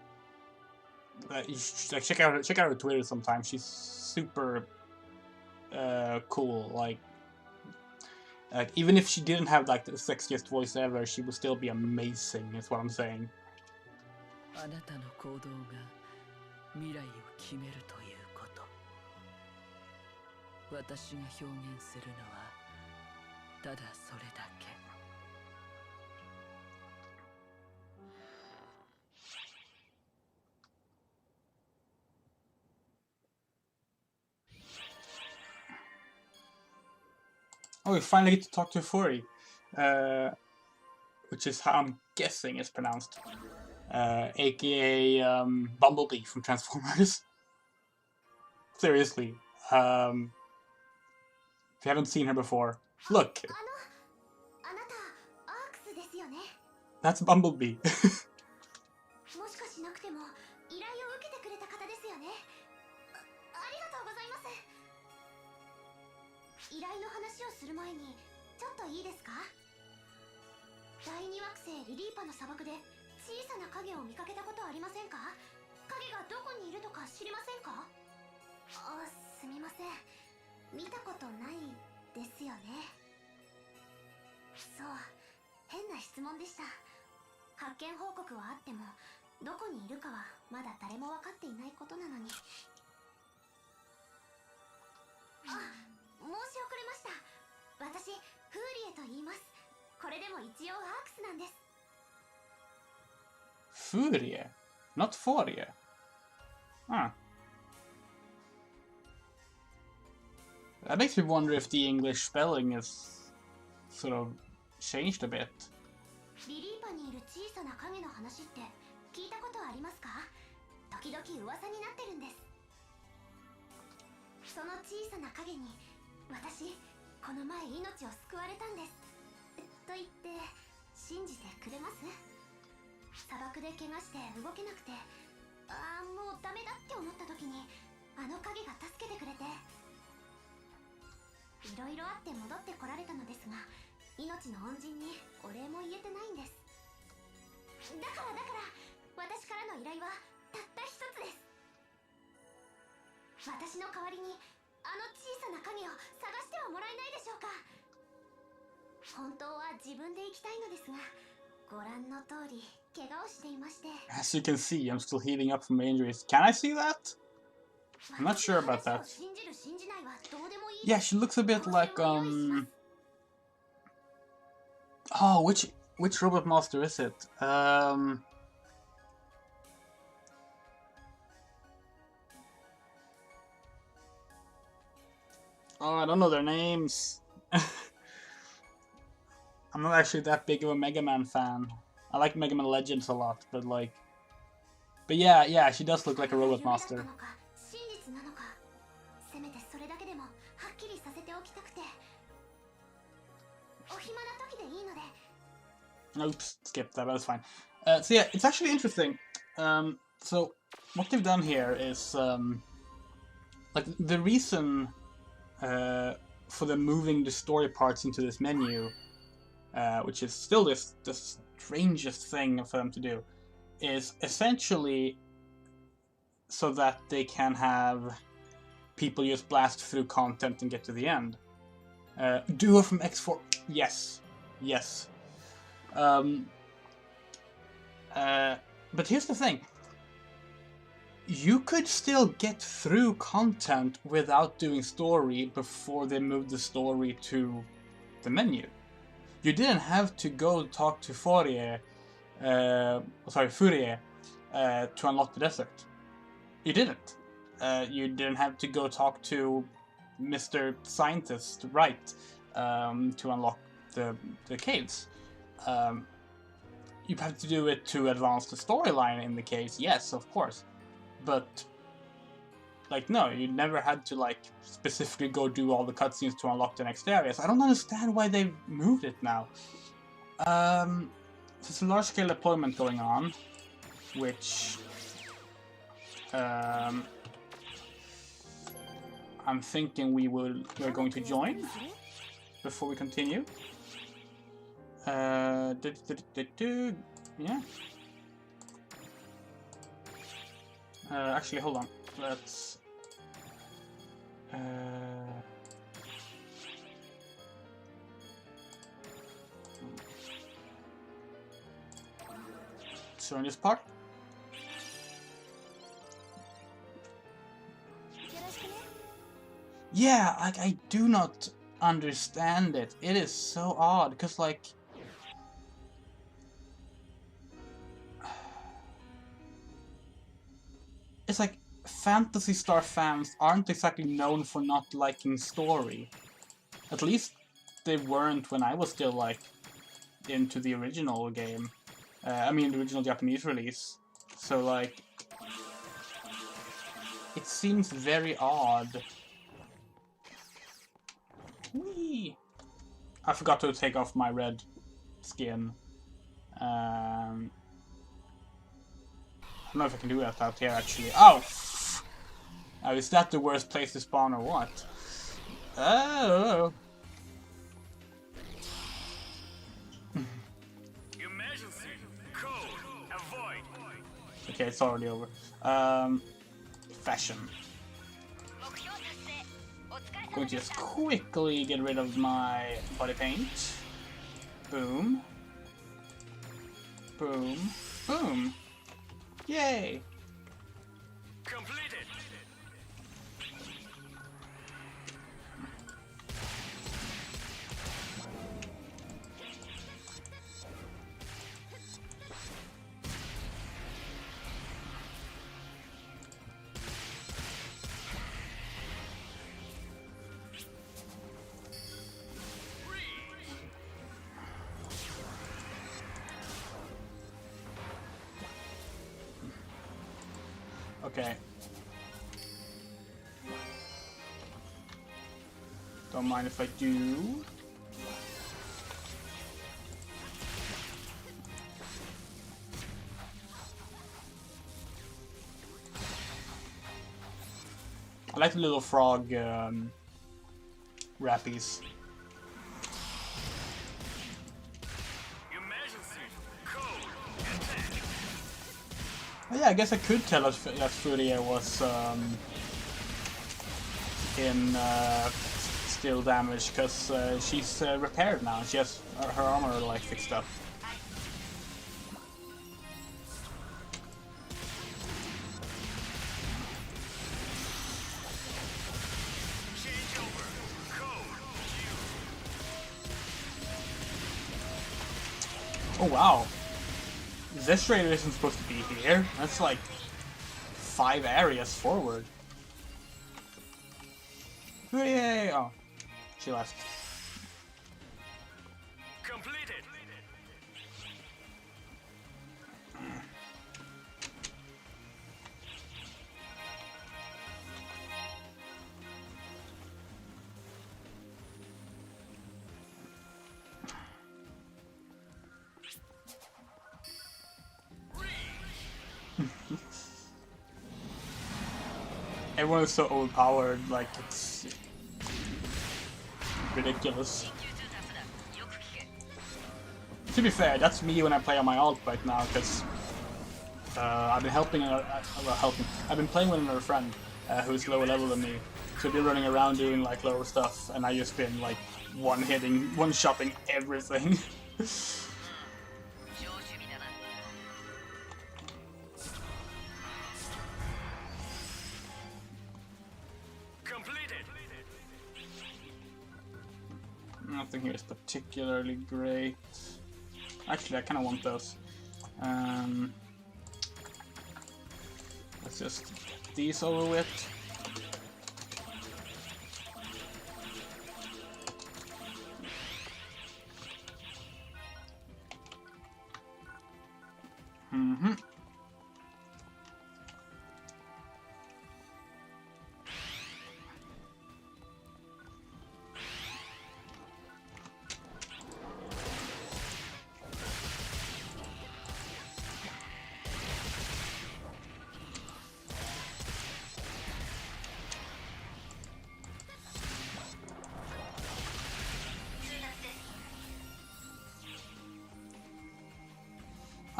You should, like, check out her Twitter sometime. She's super cool. Like even if she didn't have like the sexiest voice ever, she would still be amazing. Is what I'm saying. あなたの行動が未来を決めるということ。私が表現するのはただそれだけ。Oh, we finally get to talk to Furi, which is how I'm guessing it's pronounced, aka Bumblebee from Transformers. Seriously, if you haven't seen her before, look. あなたアークスですよね。 That's Bumblebee. もしかしなくても依頼を受けてくれた方ですよね。ありがとうございます。依頼の話をする前にちょっといいですか？第二惑星リリーパの砂漠で小さな影を見かけたことありませんか？影がどこにいるとか知りませんか？すみません、見たことないですよね。そう、変な質問でした。発見報告はあってもどこにいるかはまだ誰も分かっていないことなのに。申し遅れました。私、フーリエと言います。これでも一応アークスなんです。Furie, not Forie. Huh. That makes me wonder if the English spelling is sort of changed a bit. リリーパにいる小さな影の話って聞いたことありますか？時々噂になってるんです。その小さな影に私、この前命を救われたんです。と言って信じてくれます？砂漠で怪我して動けなくて、もうダメだって思った時にあの影が助けてくれて、いろいろあって戻ってこられたのですが、命の恩人にお礼も言えてないんです。だから私からの依頼はたった一つです。私の代わりにあの小さな影を探してはもらえないでしょうか？本当は自分で行きたいのですが、ご覧の通り怪我をしていまして。 As you can see, I'm still healing up from my injuries. Can I see that? I'm not sure about that. Yeah, she looks a bit like oh, which robot master is it? Oh, I don't know their names. I'm not actually that big of a Mega Man fan. I like Mega Man Legends a lot, but yeah, she does look like a robot master. Oops, skip that, but that's fine. So yeah, it's actually interesting. So what they've done here is like the reason for them moving the story parts into this menu, which is still the strangest thing for them to do, is essentially so that they can have people just blast through content and get to the end. Duo from X4, yes. But here's the thing. You could still get through content without doing story before they moved the story to the menu. You didn't have to go talk to Furie to unlock the desert. You didn't. You didn't have to go talk to Mr. Scientist, right, to unlock the caves. You have to do it to advance the storyline in the case, yes, of course. But like, no, you never had to, like, specifically go do all the cutscenes to unlock the next areas. I don't understand why they moved it now. There's a large-scale deployment going on, which I'm thinking we're going to join before we continue. Yeah. Actually, hold on. Let's. So in this part. Yeah, like I do not understand it. It is so odd because like. It's like Phantasy Star fans aren't exactly known for not liking story. At least they weren't when I was still like into the original game. I mean the original Japanese release. So like it seems very odd. Whee! I forgot to take off my red skin. I don't know if I can do that out here actually. Oh! Is that the worst place to spawn or what? Oh! Emergency code avoid. Okay, it's already over. Fashion. Going to just quickly get rid of my body paint. Boom. Boom. Boom. Yay! Completed. Okay. Don't mind if I do. I like the little frog rappies. Emergency code attack. Oh, yeah, I guess I could tell us that Furia was in still damaged because she's repaired now. She has her armor like fixed up. Oh wow. This raider isn't supposed to be here. That's like 5 areas forward. Yay! Oh, she left. Completed. Everyone is so overpowered, like it's ridiculous. To be fair, that's me when I play on my alt right now, because I've been helping, I've been playing with another friend who's lower level than me, so we've been running around doing like lower stuff, and I just been like one-shotting everything. Nothing here is particularly great. Actually, I kind of want those. Let's just get these over with.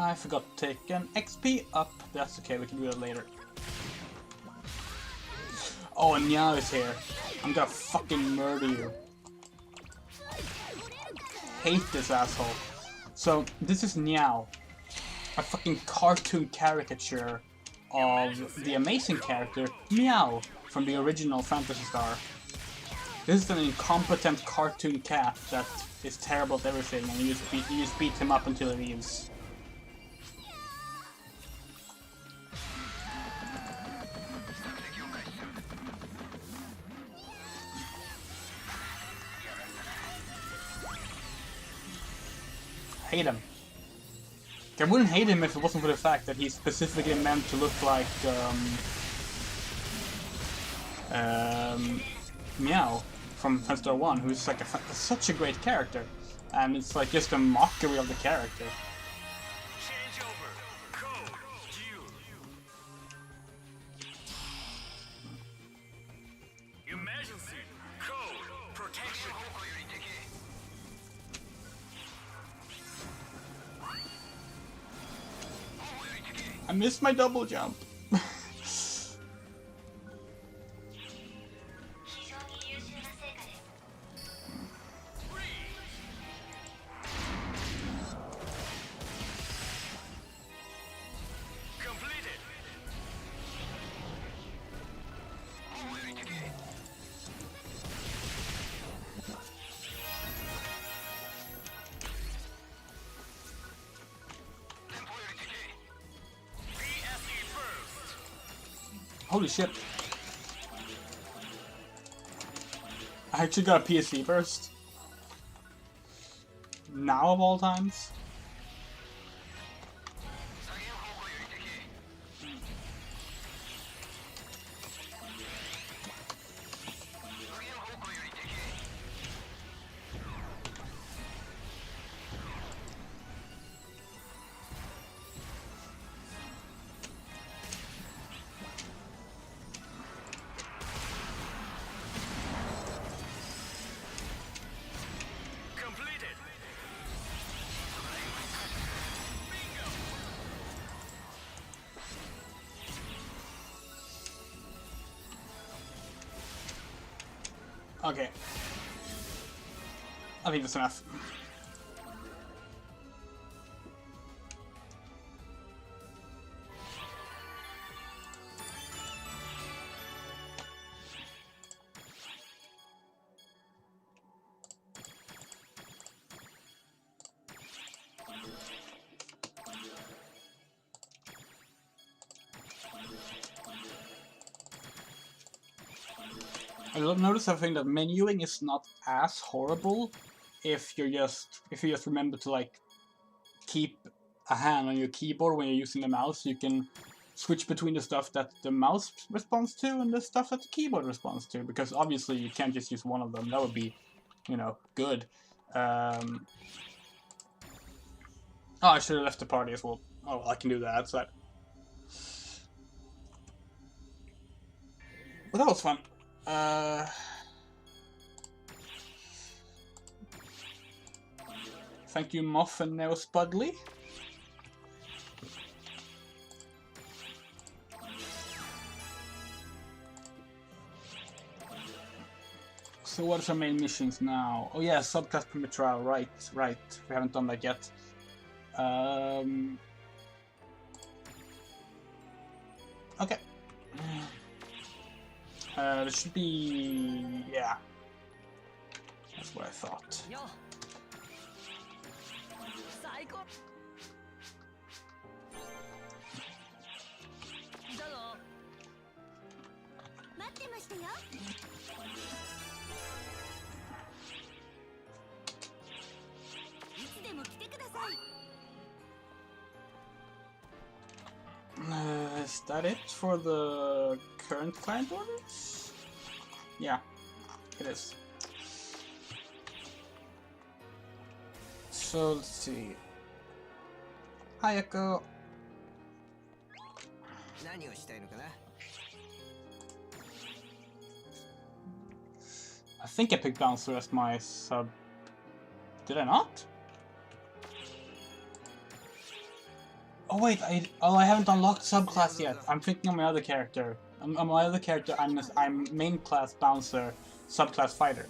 I forgot to take an XP up. That's okay, we can do that later. Oh, and Meow is here. I'm gonna fucking murder you. Hate this asshole. So, this is Meow. A fucking cartoon caricature of the amazing character Meow from the original Phantasy Star. This is an incompetent cartoon cat that is terrible at everything, and you just beat him up until he leaves. Hate him. I wouldn't hate him if it wasn't for the fact that he's specifically meant to look like Meow from Phantasy Star 1, who's like such a great character, and it's like just a mockery of the character. Emergency code protection. I missed my double jump. Holy shit. I actually got a PSC burst. Now of all times. Okay. I think that's enough. I notice I think that menuing is not as horrible if you just remember to like keep a hand on your keyboard when you're using the mouse. You can switch between the stuff that the mouse responds to and the stuff that the keyboard responds to, because obviously you can't just use one of them. That would be, you know, good. Oh, I should have left the party as well. Oh, well, I can do that outside. But that was fun. Thank you, Moff and Neo Spudley. So what's our main missions now? Oh yeah, subclass Primitrial, right. We haven't done that yet. Okay. There should be... yeah. That's what I thought. Is that it for the current client orders? Yeah, it is. So let's see. Hayako. I think I picked Bouncer as my sub. Did I not? Oh wait, I haven't unlocked subclass yet. I'm thinking of my other character. On my other character, I'm main class bouncer, subclass fighter.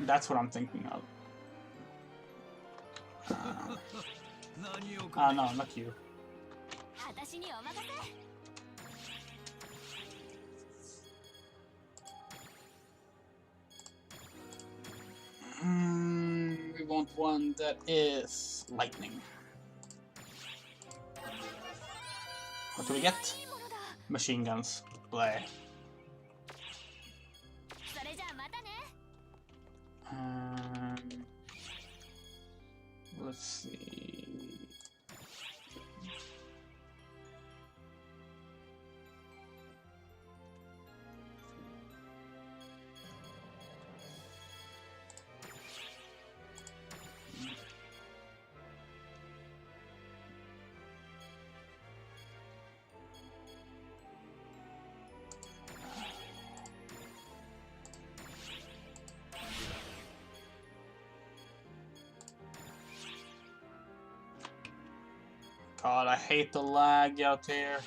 That's what I'm thinking of. No, not you. We want one that is lightning. What do we get? Machine guns. Blah. Let's see. God, I hate the lag out here.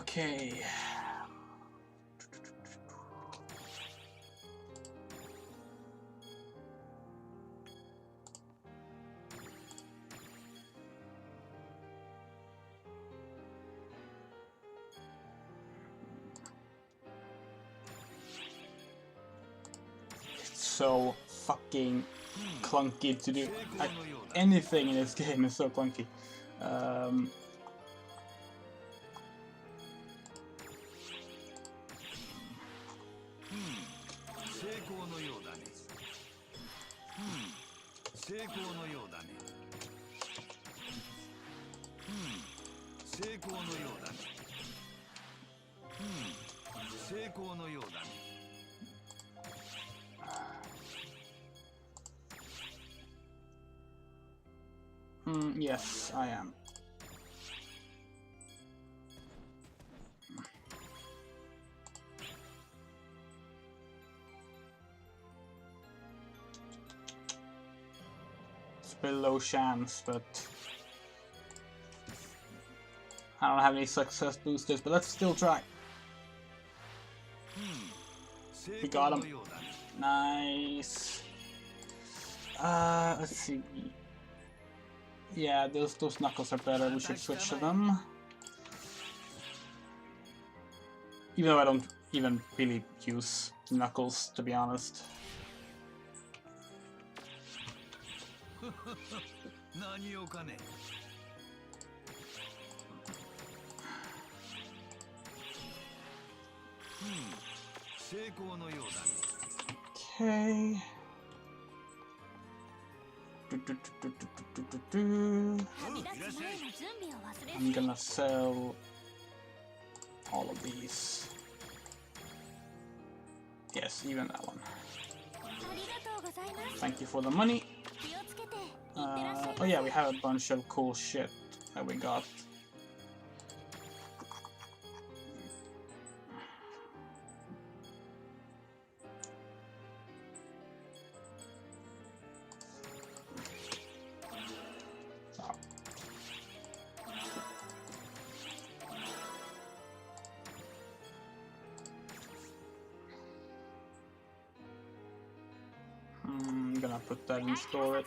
Okay. It's so fucking clunky to do. Anything in this game is so clunky. Yes, I am. It's a bit low chance, but I don't have any success boosters, but let's still try. We got him. Nice. Let's see. Yeah, those knuckles are better. We should switch to them. Even though I don't even really use knuckles, to be honest. Okay. I'm gonna sell all of these. Yes, even that one. Thank you for the money. Oh yeah, we have a bunch of cool shit that we got. I'm gonna put that and store it.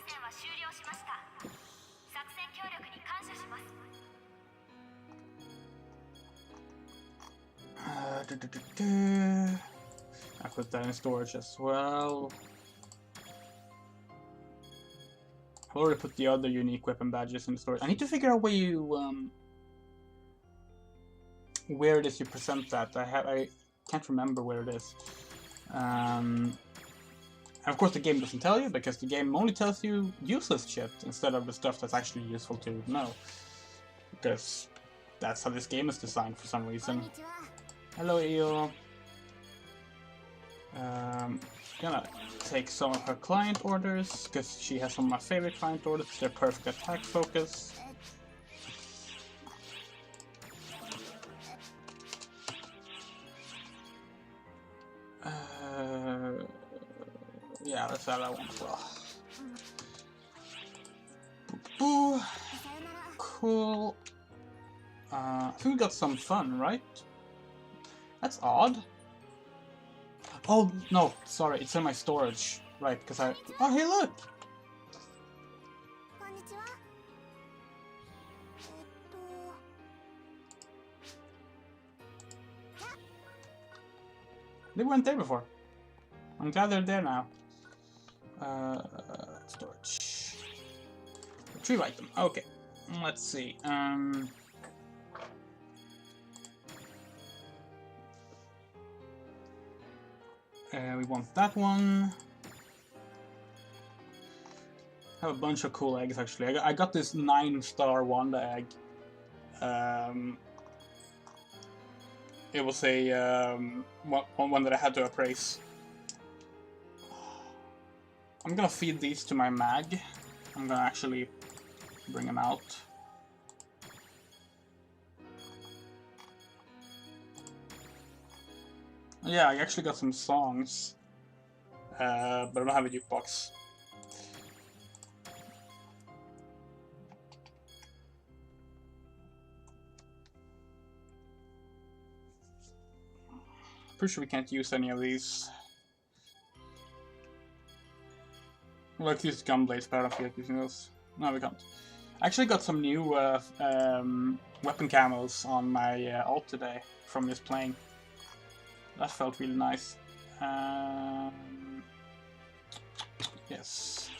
I put that in storage as well. I already put the other unique weapon badges in storage. I need to figure out where you where it is you present that. I can't remember where it is. And of course the game doesn't tell you, because the game only tells you useless shit instead of the stuff that's actually useful to know. Because that's how this game is designed for some こん reason. にちは。 Hello, Io. Gonna take some of her client orders, because she has some of my favorite client orders. They're perfect attack focus. Yeah, let's have that one as well. Boo. さよなら。 Cool. I think we got some fun, right? That's odd. Oh, no, sorry, it's in my storage. Right, because I... Oh, hey, look! こんにちは。They weren't there before. I'm glad they're there now. Storage. Retrieve item. Okay. Let's see. We want that one. I have a bunch of cool eggs actually. I got this 9-star Wanda egg. It was a one that I had to appraise. I'm gonna feed these to my mag. I'm gonna actually bring them out. Yeah, I actually got some songs, but I don't have a jukebox. Pretty sure we can't use any of these. We'll like use gunblades, but I don't feel like using those. No, we can't. I actually got some new weapon camos on my alt today from just playing. That felt really nice. Yes.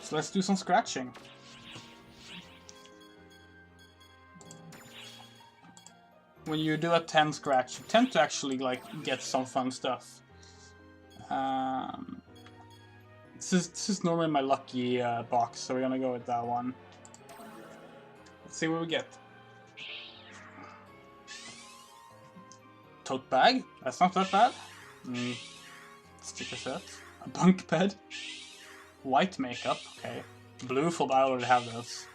So let's do some scratching. When you do a 10 scratch, you tend to actually like get some fun stuff. This is normally my lucky box, so we're gonna go with that one. Let's see what we get. Tote bag? That's not that bad. Sticker set. A bunk bed. White makeup. Okay. Blue full. I already have those.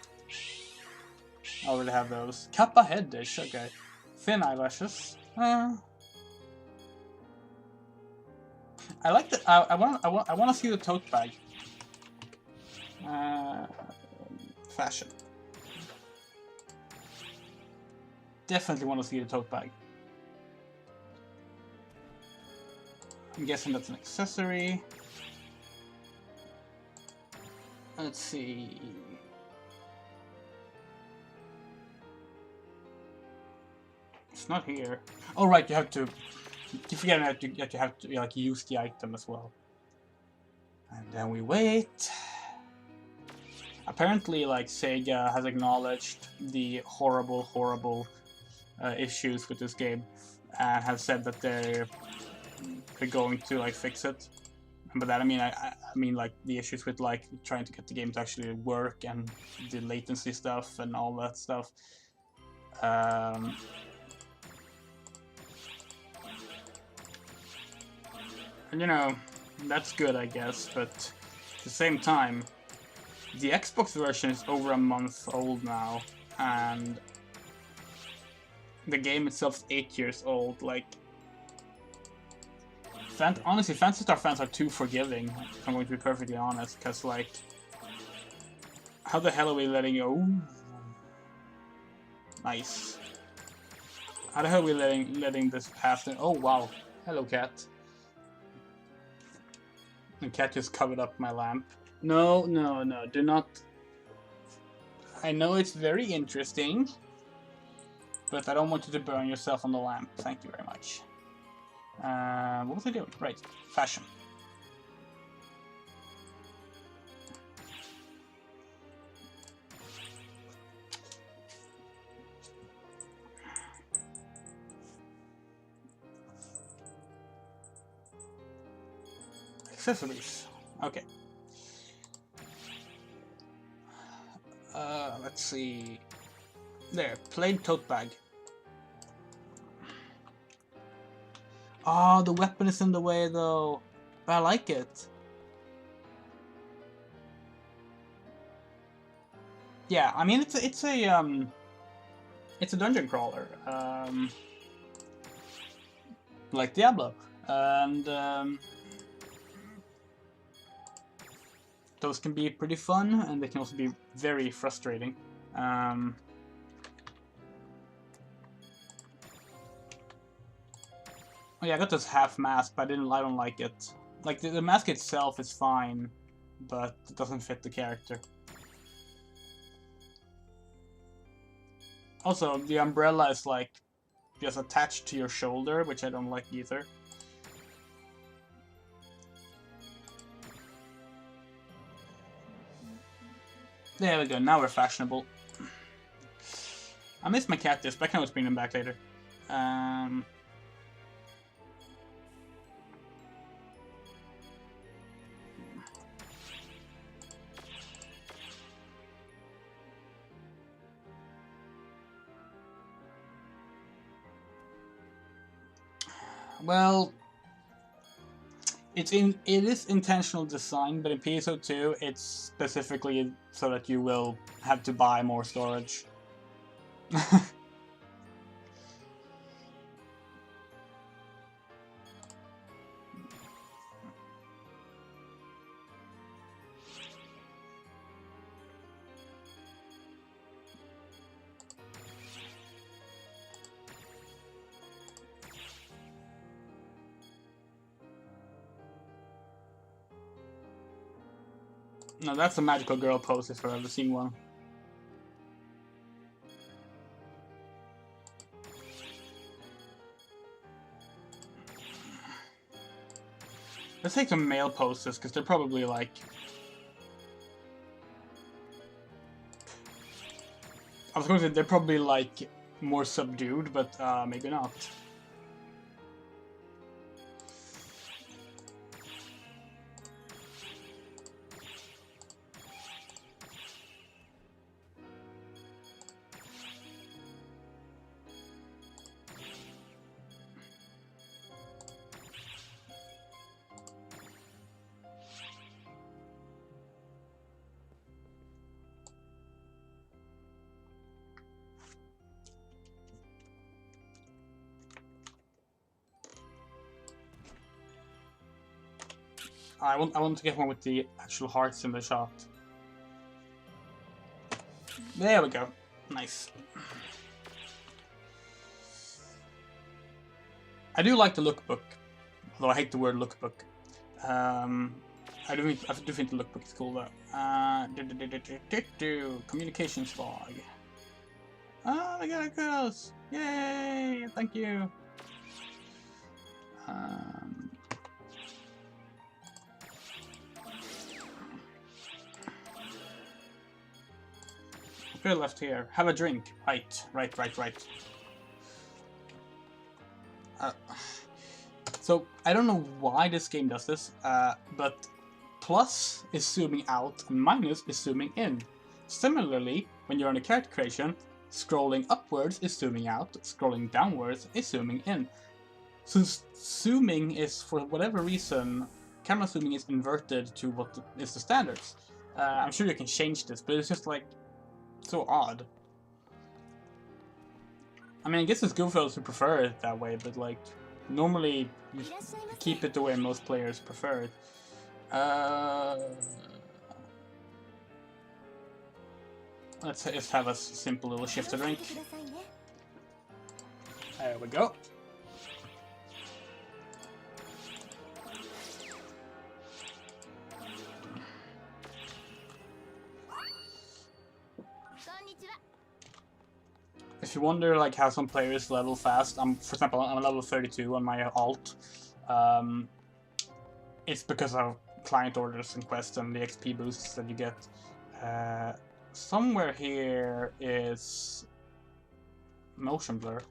I already have those. Kappa head dish. Okay. Thin eyelashes. I like the. I want to see the tote bag. Fashion. Definitely want to see the tote bag. I'm guessing that's an accessory. Let's see. It's not here. Oh right, you have to. You forget that you have to like use the item as well. And then we wait. Apparently, like Sega has acknowledged the horrible issues with this game, and have said that they're going to like fix it. And by that I mean like the issues with like trying to get the game to actually work and the latency stuff and all that stuff. And you know, that's good I guess, but at the same time, the Xbox version is over a month old now, and the game itself is 8 years old. Like, honestly, Phantasy Star fans are too forgiving, if I'm going to be perfectly honest, because, like, how the hell are we letting go? Nice. How the hell are we letting this pass? Oh, wow. Hello, cat. The cat just covered up my lamp. No, do not. I know it's very interesting, but I don't want you to burn yourself on the lamp. Thank you very much. What was I doing? Right, fashion. accessories. Okay. Let's see. There, plain tote bag. Oh, the weapon is in the way though. But I like it. Yeah, I mean it's a dungeon crawler. Like Diablo. And those can be pretty fun, and they can also be very frustrating. Oh yeah, I got this half mask, but I don't like it. Like the mask itself is fine, but it doesn't fit the character. Also, the umbrella is like just attached to your shoulder, which I don't like either. There we go, now we're fashionable. I miss my cactus, but I can always bring them back later. Well, it is intentional design, but in PSO2 it's specifically so that you will have to buy more storage. No, that's a magical girl pose if I've ever seen one. Let's take some male poses, because they're probably like... I was going to say they're probably like more subdued, but maybe not. I want to get one with the actual hearts in the shot. There we go. Nice. I do like the lookbook, although I hate the word lookbook. I do think the lookbook is cool though. Communications log. Oh my god, kudos! Yay! Thank you. Okay, left here. Have a drink. Right. So, I don't know why this game does this, but plus is zooming out and minus is zooming in. Similarly, when you're on a character creation, scrolling upwards is zooming out, scrolling downwards is zooming in. So zooming is, for whatever reason, camera zooming is inverted to what is the standards. I'm sure you can change this, but it's just like so odd. I mean, I guess it's good for those who prefer it that way, but like normally you keep it the way most players prefer it. Let's just have a simple little shifter drink. There we go. If you wonder like how some players level fast, for example, I'm a level 32 on my alt. It's because of client orders and quests and the XP boosts that you get. Somewhere here is motion blur.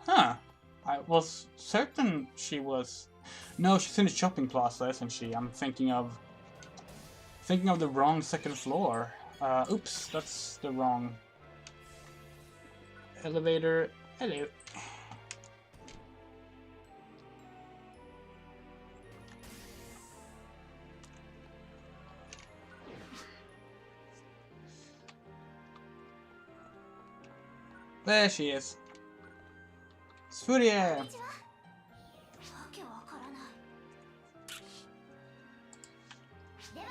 Huh. I was certain she was... No, she's in the shopping plaza, isn't she? I'm thinking of the wrong second floor. Oops, that's the wrong elevator. Hello. There she is. Furia! わけわからない。では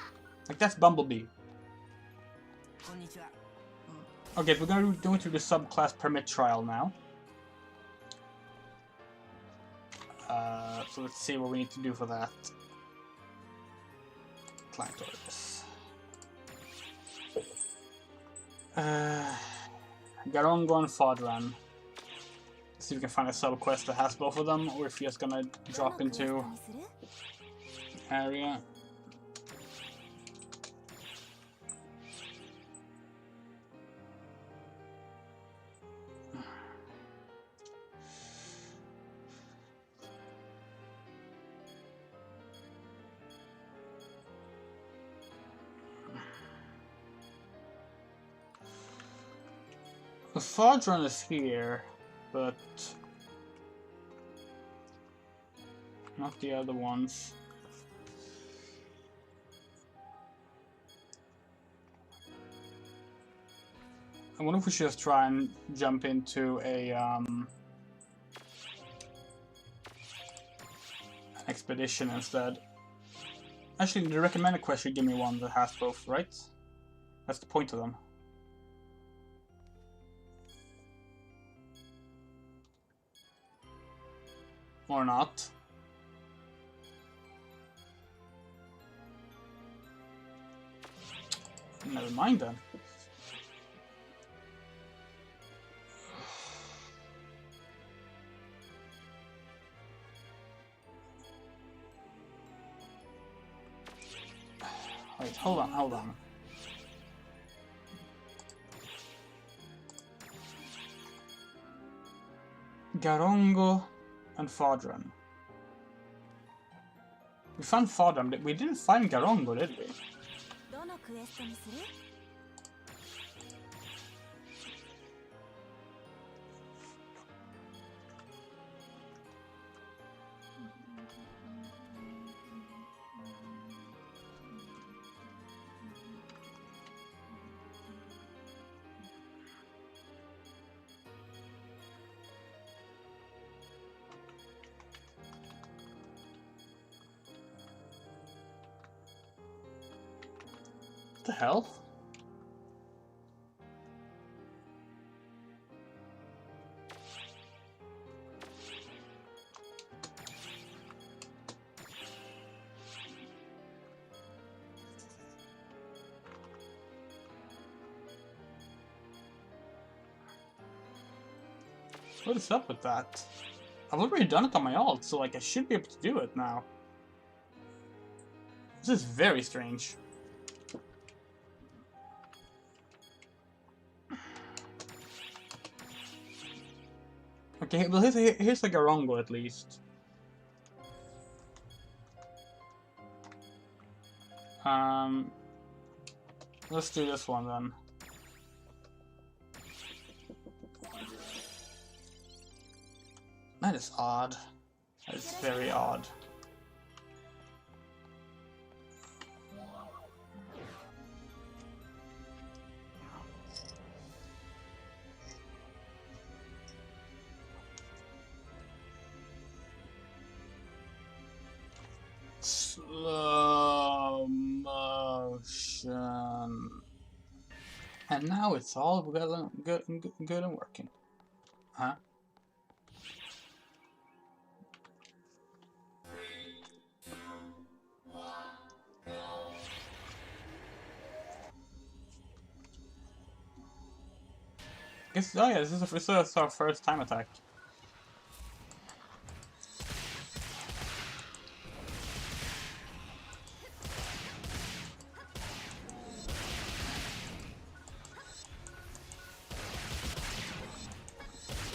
Like, that's Bumblebee. こんにちは。 Okay, we're going to go through the subclass permit trial now. So let's see what we need to do for that. Client orders. Garongo and Fodran. See if we can find a sub-quest that has both of them, or if you're just gonna drop into area. The Fodran is here, but not the other ones. I wonder if we should just try and jump into a an expedition instead. Actually, the recommended quest should give me one that has both, right? That's the point of them. Or not. Never mind then. Wait, hold on. Garongo and Fodran. We found Fodran, but we didn't find Garongo, did we? どのクエストにする？ What the hell? What is up with that? I've already done it on my alt, so like I should be able to do it now. This is very strange. Okay, well here's the Garongo at least. Let's do this one then. That is odd. That is very odd. Slow motion. And now it's all good and working. Huh? Guess, oh yeah, this is our first time attack.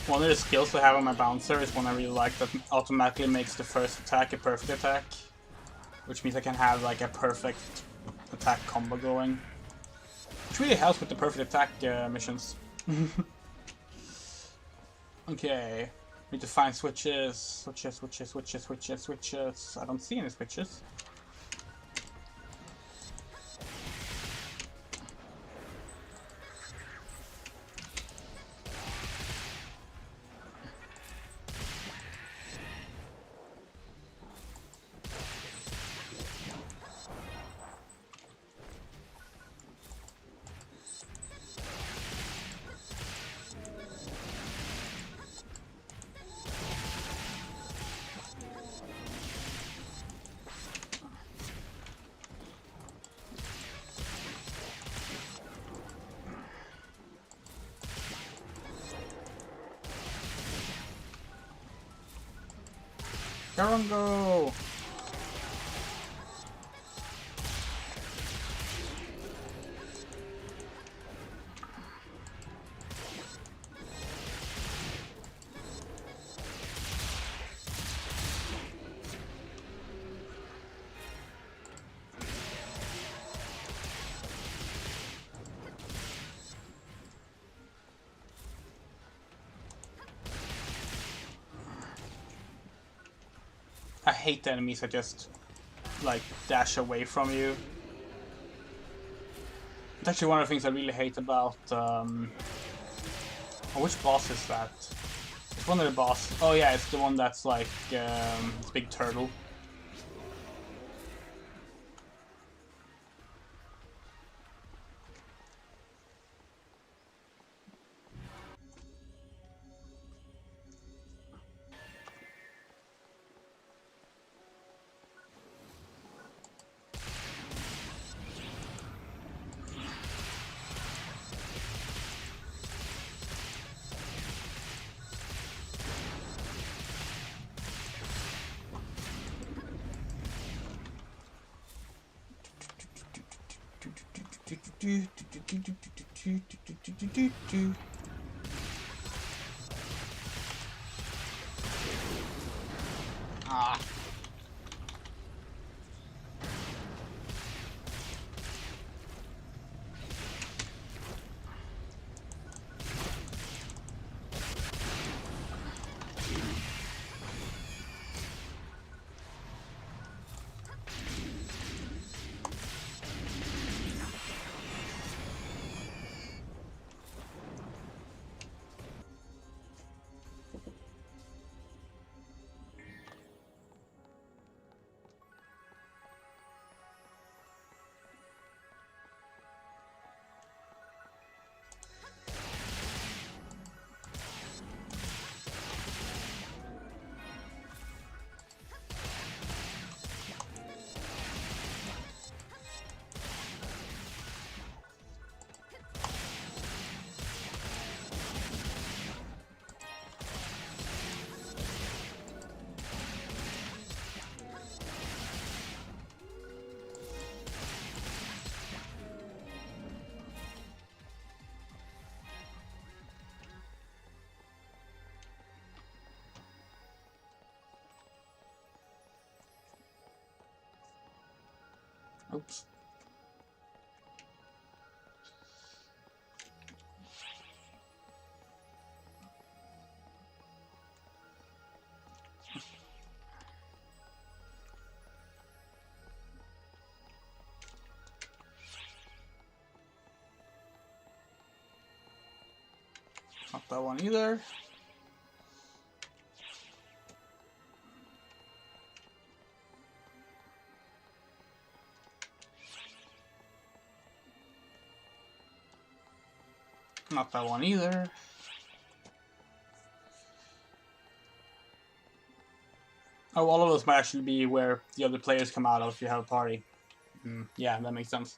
One of the skills I have on my bouncer is one I really like that automatically makes the first attack a perfect attack. Which means I can have like a perfect attack combo going. Which really helps with the perfect attack missions. Okay. Need to find switches. Switches. I don't see any switches. Garongo! I hate the enemies that just, like, dash away from you. It's actually one of the things I really hate about, oh, which boss is that? It's one of the boss. Oh yeah, it's the one that's like, this big turtle. Ah. Oops. Not that one either. Not that one either. Oh, all of those might actually be where the other players come out of if you have a party. Yeah, that makes sense.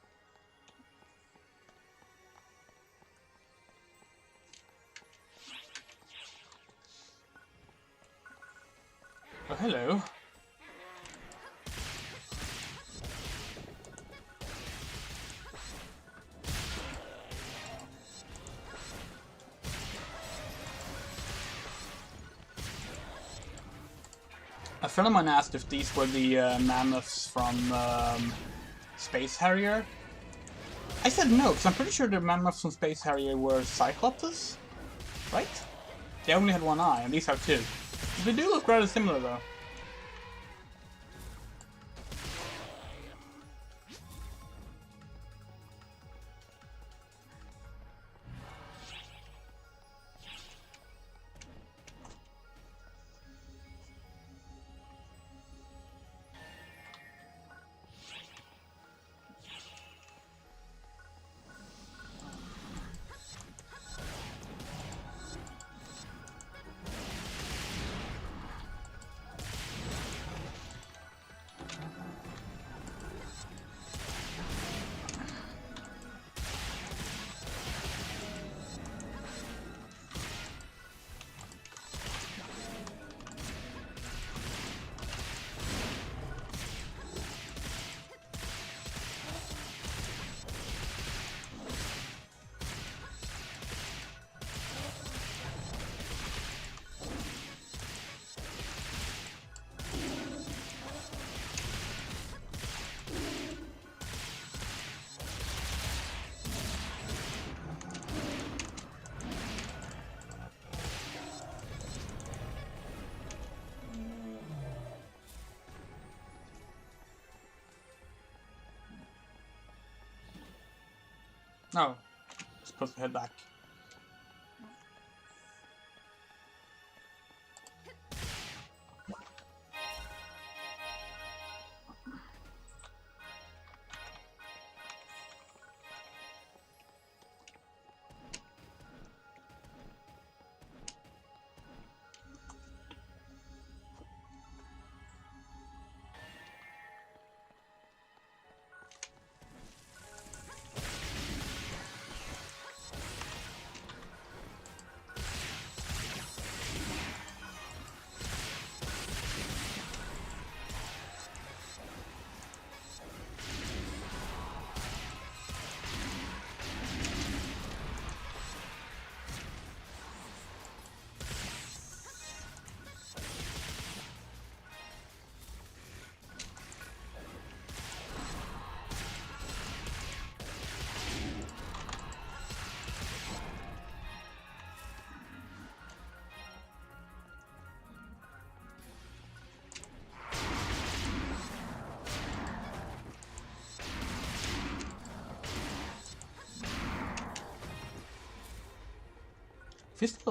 Oh, hello. A friend of mine asked if these were the mammoths from Space Harrier. I said no, because I'm pretty sure the mammoths from Space Harrier were Cyclopses, right? They only had one eye, and these have two. They do look rather similar, though. Oh, supposed to head back.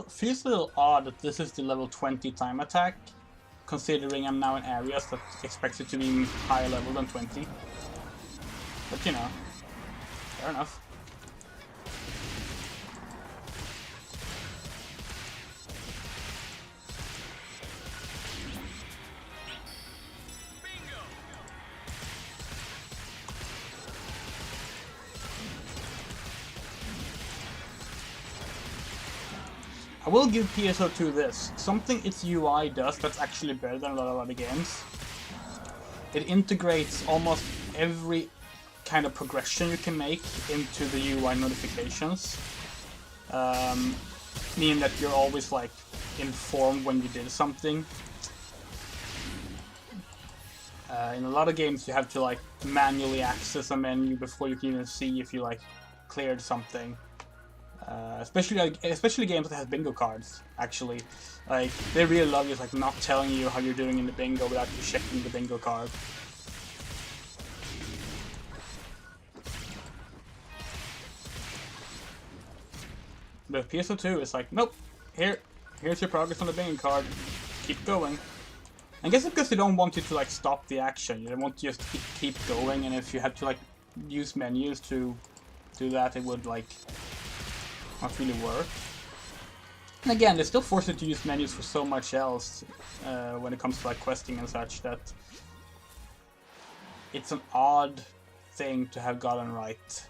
Feels a little odd that this is the level 20 time attack, considering I'm now in areas that expect it to be higher level than 20. But you know, fair enough. I will give PSO2 this. Something its UI does that's actually better than a lot of other games. It integrates almost every kind of progression you can make into the UI notifications. Meaning that you're always like informed when you did something. In a lot of games you have to like manually access a menu before you can even see if you like cleared something. Especially games that have bingo cards. Actually, like they really love just like not telling you how you're doing in the bingo without you checking the bingo card. But PSO2 is like, nope. Here's your progress on the bingo card. Keep going. I guess it's because they don't want you to like stop the action. They want you just to keep going, and if you had to like use menus to do that, it would like not really work. And again, they still force you to use menus for so much else when it comes to like questing and such, that it's an odd thing to have gotten right.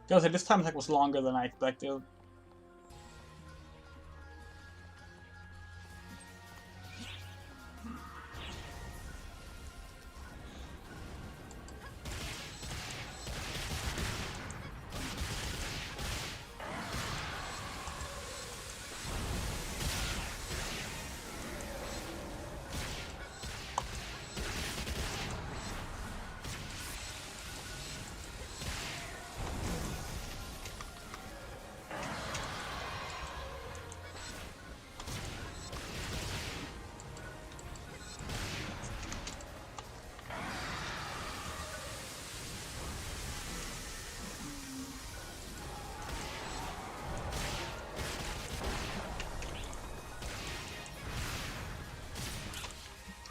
This time attack was longer than I expected.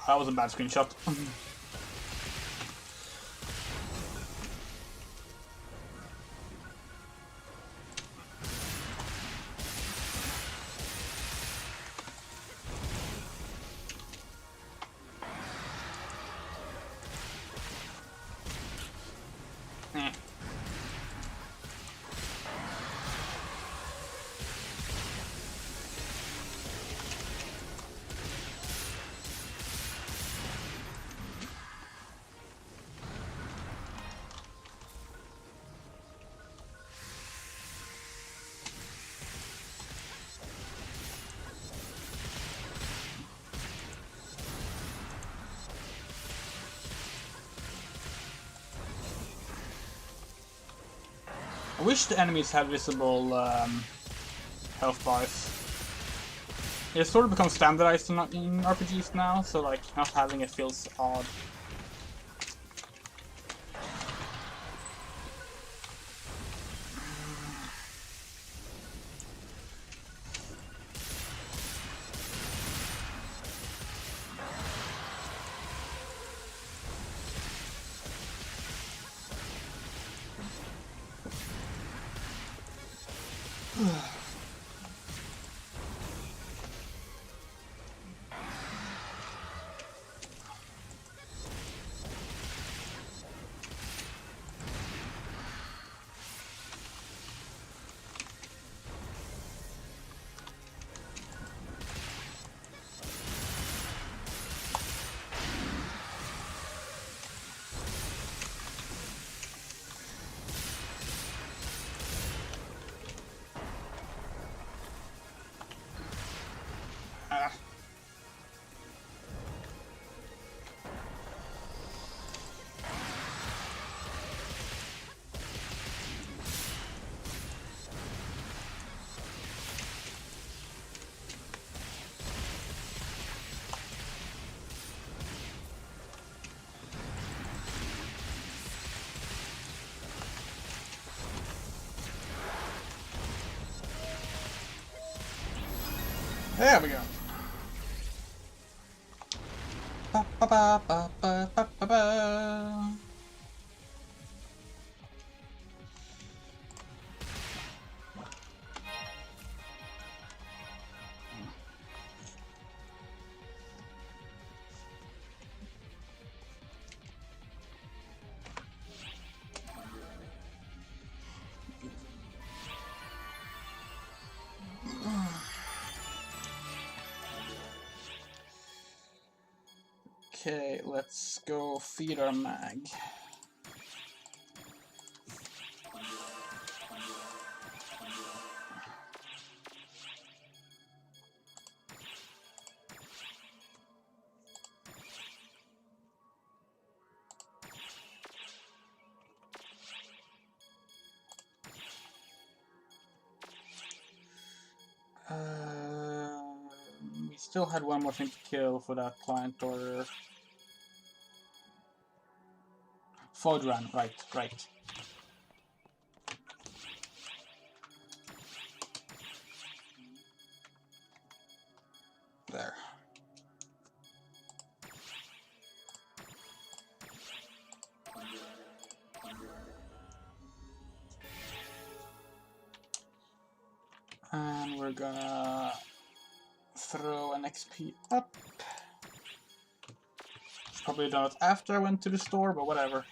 That was a bad screenshot. Eh. I wish the enemies had visible health bars. It's sort of become standardized in RPGs now, so like not having it feels odd. There we go. Ba, ba, ba, ba, ba, ba, ba, ba. Okay, let's go feed our mag. We still had one more thing to kill for that client order. Fodran, right. There. And we're gonna throw an XP up. Probably done it after I went to the store, but whatever.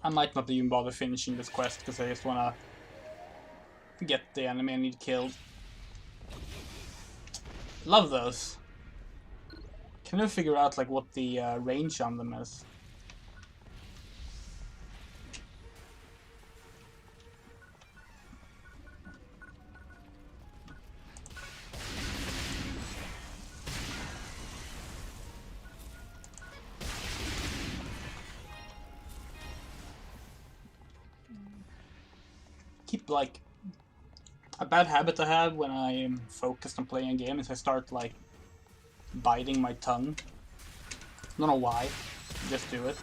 I might not even bother finishing this quest because I just wanna get the enemy I need killed. Love those. Can you figure out like what the range on them is? keep like a bad habit I have when I am focused on playing a game is I start like biting my tongue. I don't know why, just do it.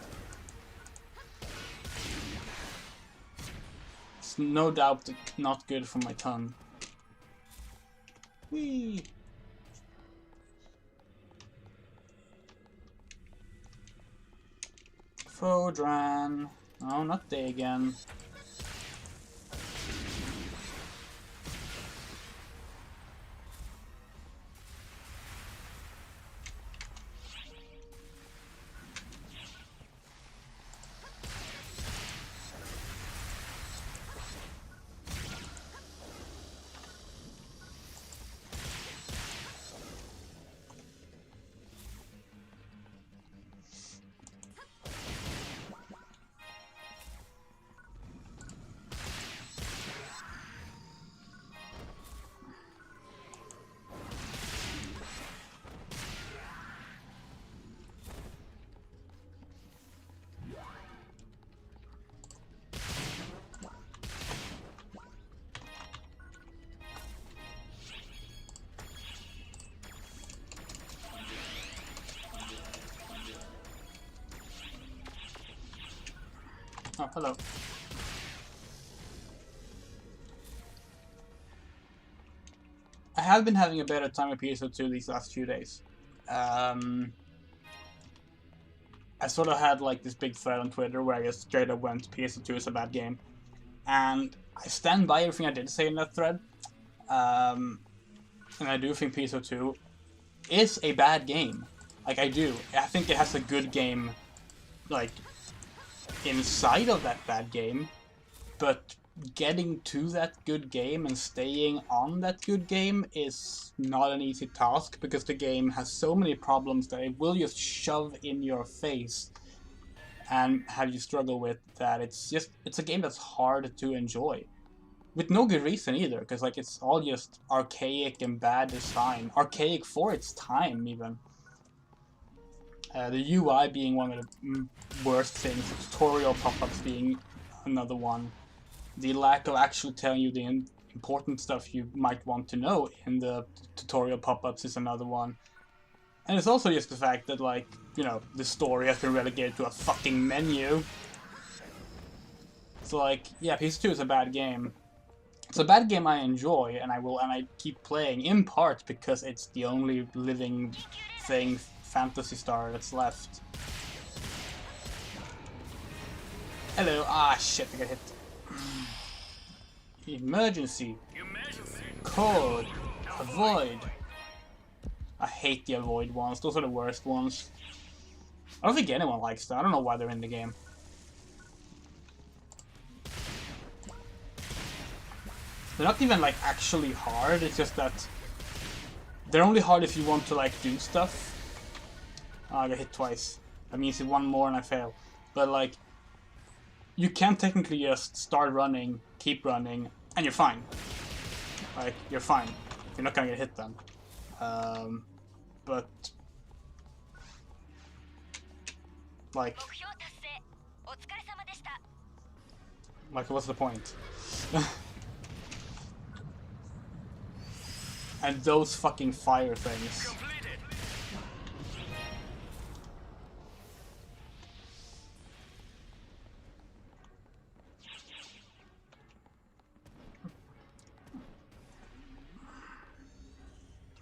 It's no doubt not good for my tongue. Whee! Fodran. No, not they again. Oh, hello. I have been having a better time with PSO2 these last few days. I sort of had like this big thread on Twitter where I just straight up went PSO2 is a bad game. And I stand by everything I did say in that thread. And I do think PSO2 is a bad game. Like, I do. I think it has a good game, like, inside of that bad game, but getting to that good game and staying on that good game is not an easy task because the game has so many problems that it will just shove in your face and have you struggle with that. It's a game that's hard to enjoy with no good reason either, because like it's all just archaic and bad design, archaic for its time even. The UI being one of the worst things, the tutorial pop-ups being another one. The lack of actually telling you the important stuff you might want to know in the tutorial pop-ups is another one. And it's also just the fact that, like, you know, the story has been relegated to a fucking menu. So like, yeah, PS2 is a bad game. It's a bad game I enjoy, and I keep playing in part because it's the only living thing Phantasy Star that's left. Hello. Ah, shit, I got hit. Emergency. Code. Avoid. I hate the avoid ones. Those are the worst ones. I don't think anyone likes them. I don't know why they're in the game. They're not even, like, actually hard. It's just that they're only hard if you want to, like, do stuff. Oh, I got hit twice. That means one more and I fail. But, like, you can technically just start running, keep running, and you're fine. Like, you're fine. You're not gonna get hit then. But... like, what's the point? And those fucking fire things.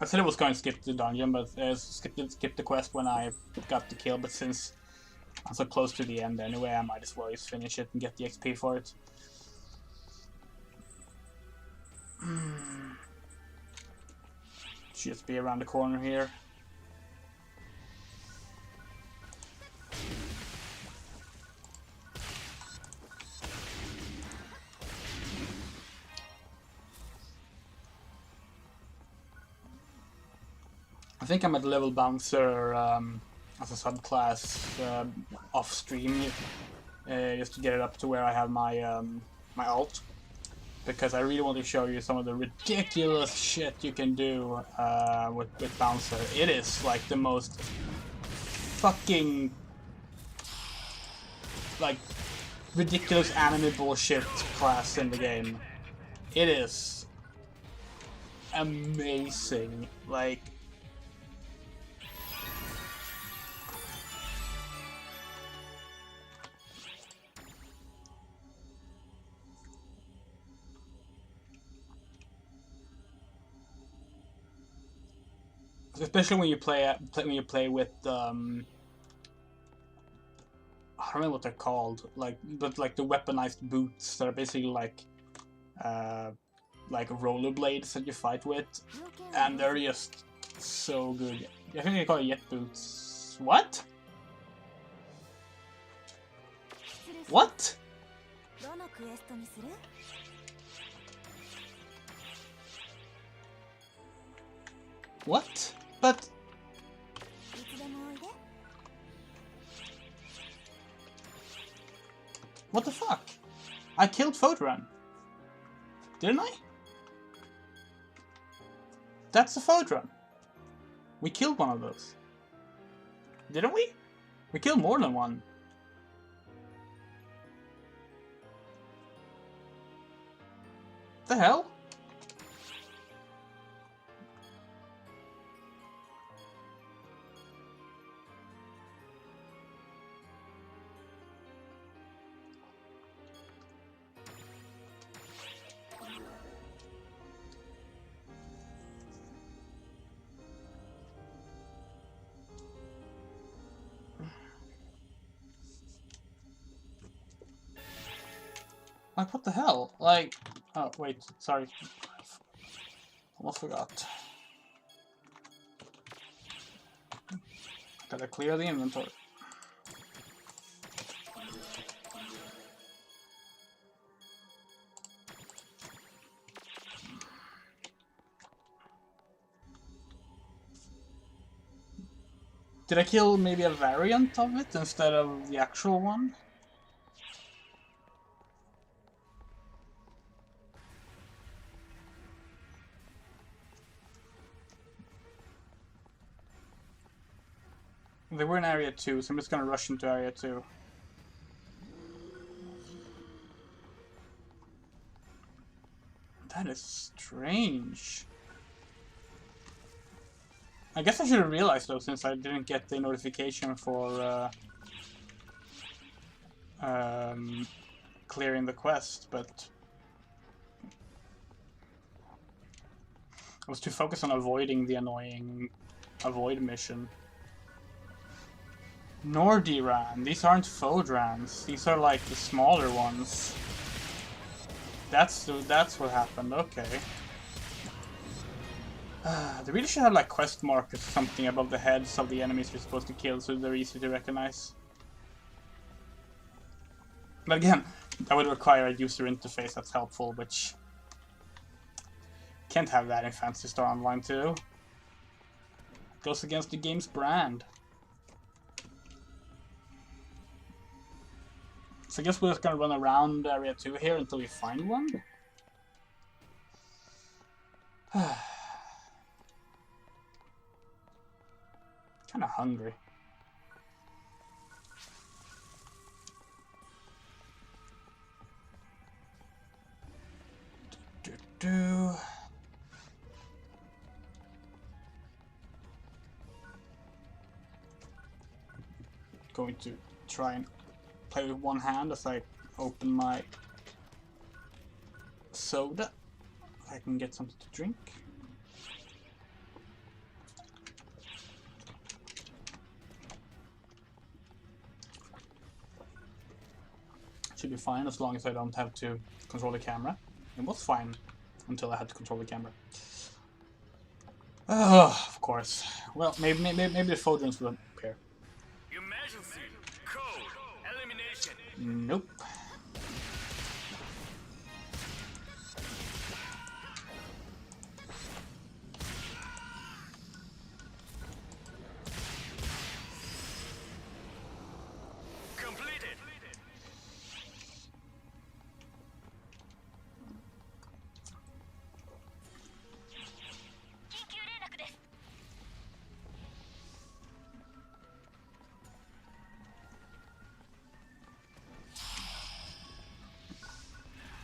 I said I was going to skip the dungeon, but skip the quest when I got the kill, but since I'm so close to the end anyway, I might as well just finish it and get the XP for it. Should just be around the corner here. I think I'm at level bouncer as a subclass off stream just to get it up to where I have my my ult, because I really want to show you some of the ridiculous shit you can do with bouncer. It is like the most fucking like ridiculous anime bullshit class in the game. It is amazing. Like, especially when you play with I don't know what they're called, but like the weaponized boots that are basically like rollerblades that you fight with, and they're just so good. I think they call it jet boots. What? What? What? But what the fuck? I killed Photon. Didn't I? That's the Photon. We killed one of those. Didn't we? We killed more than one. The hell? Like, what the hell? Like, oh, wait, sorry. Almost forgot. Gotta clear the inventory. Did I kill maybe a variant of it instead of the actual one? They were in Area 2, so I'm just gonna rush into Area 2. That is strange. I guess I should have realized though, since I didn't get the notification for clearing the quest, but I was too focused on avoiding the annoying avoid mission. Nordiran. These aren't Fodrans. These are like the smaller ones. That's what happened. Okay. They really should have like quest markers or something above the heads of the enemies you're supposed to kill, so they're easy to recognize. But again, that would require a user interface that's helpful, which can't have that in Phantasy Star Online 2. Goes against the game's brand. So I guess we're just gonna run around Area 2 here until we find one. Kinda hungry. Going to try and play with one hand as I open my soda. If I can get something to drink. Should be fine as long as I don't have to control the camera. It was fine until I had to control the camera. Oh, of course. Well, maybe the Fodrans will appear. Emergency code elimination. Nope. Completed.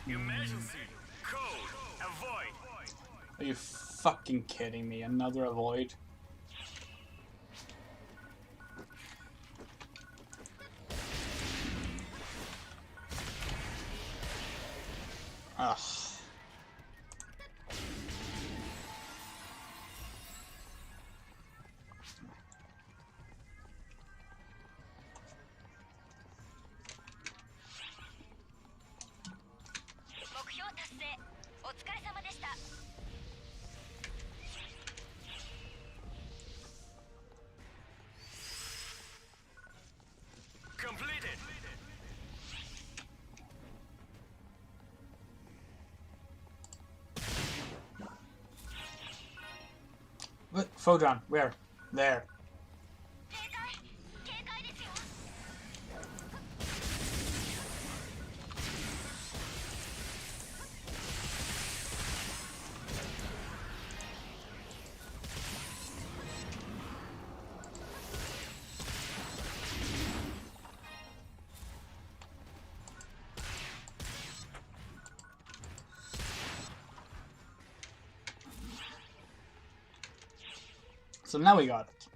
Emergency code Are you fucking kidding me? Another avoid? Ugh. Completed. What? Photon, where? There. So now we got it.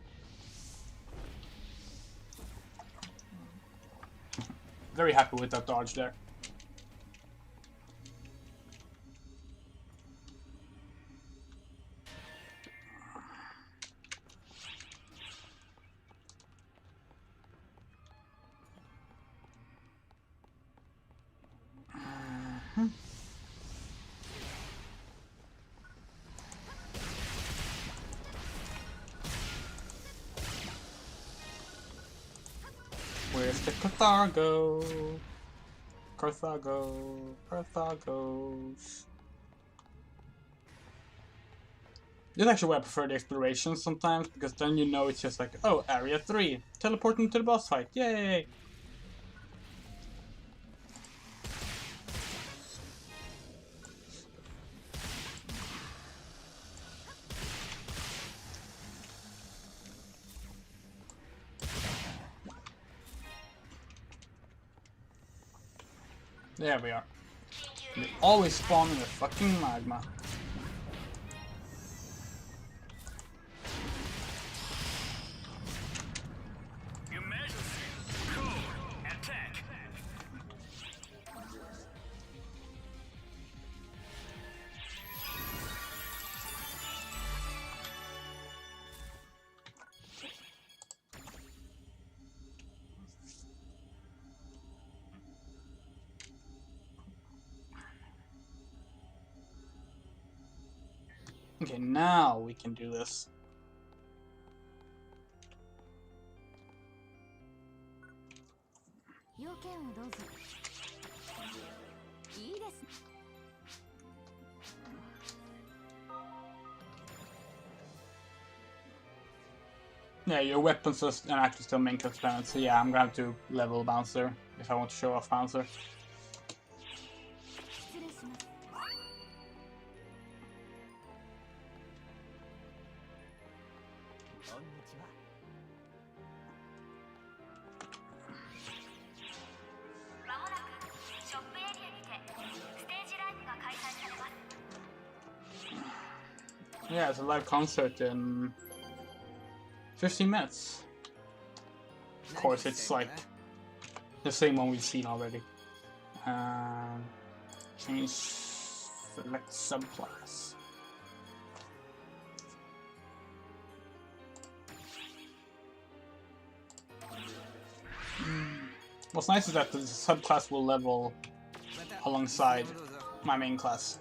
Very happy with that dodge there. Where's the Carthago? Carthagos. This is actually why I prefer the exploration sometimes, because then you know it's just like, oh, area 3, teleporting to the boss fight, yay! There we are. They always spawn in the fucking magma. Okay, now we can do this. Yeah, your weapons are actually still main components, so yeah, I'm gonna have to level Bouncer if I want to show off Bouncer. Yeah, it's a live concert in 15 minutes. Of course, it's like the same one we've seen already. Change select subclass. What's nice is that the subclass will level alongside my main class.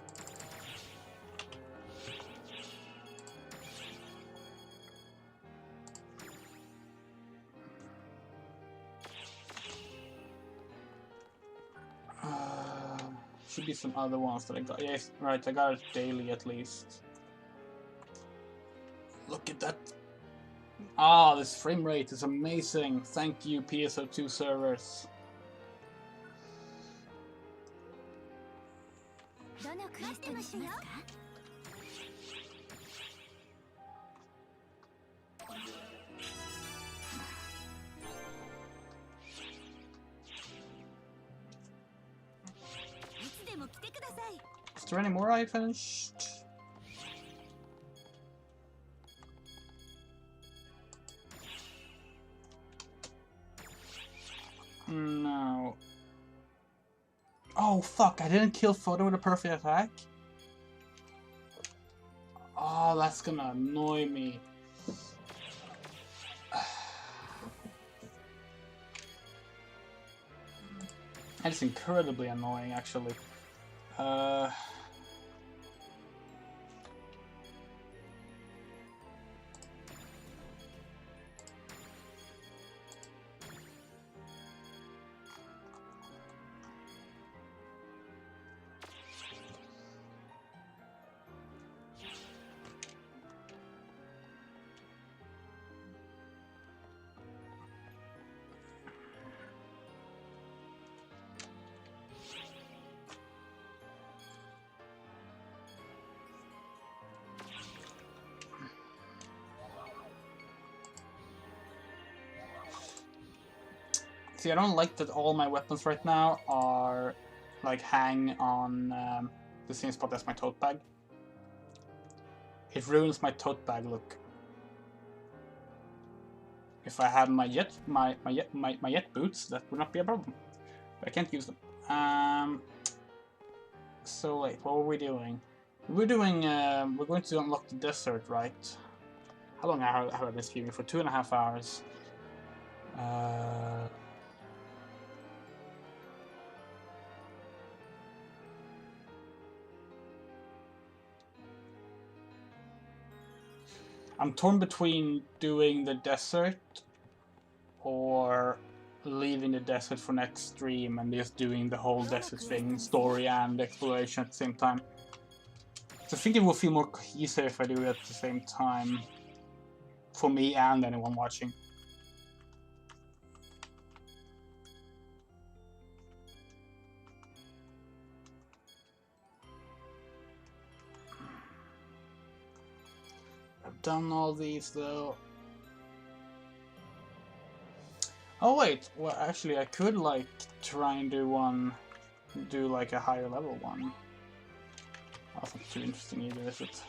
Should be some other ones that I got. Yes, right, I got it daily at least. Look at that. Ah, this frame rate is amazing. Thank you, PSO2 servers. Was there any more I finished? No. Oh fuck, I didn't kill Photo with a perfect attack? Oh, that's gonna annoy me. That is incredibly annoying, actually. See, I don't like that all my weapons right now are like hang on the same spot as my tote bag. It ruins my tote bag look. If I had my jet boots, that would not be a problem. But I can't use them. So wait, what were we doing? We're doing. We're going to unlock the desert, right? How long have I been streaming for? 2.5 hours. I'm torn between doing the desert or leaving the desert for next stream and just doing the whole desert thing, story and exploration at the same time. So I think it will feel more easier if I do it at the same time, for me and anyone watching. I've done all these though. Oh wait, well actually I could like try and do like a higher level one. That's not too interesting either, is it?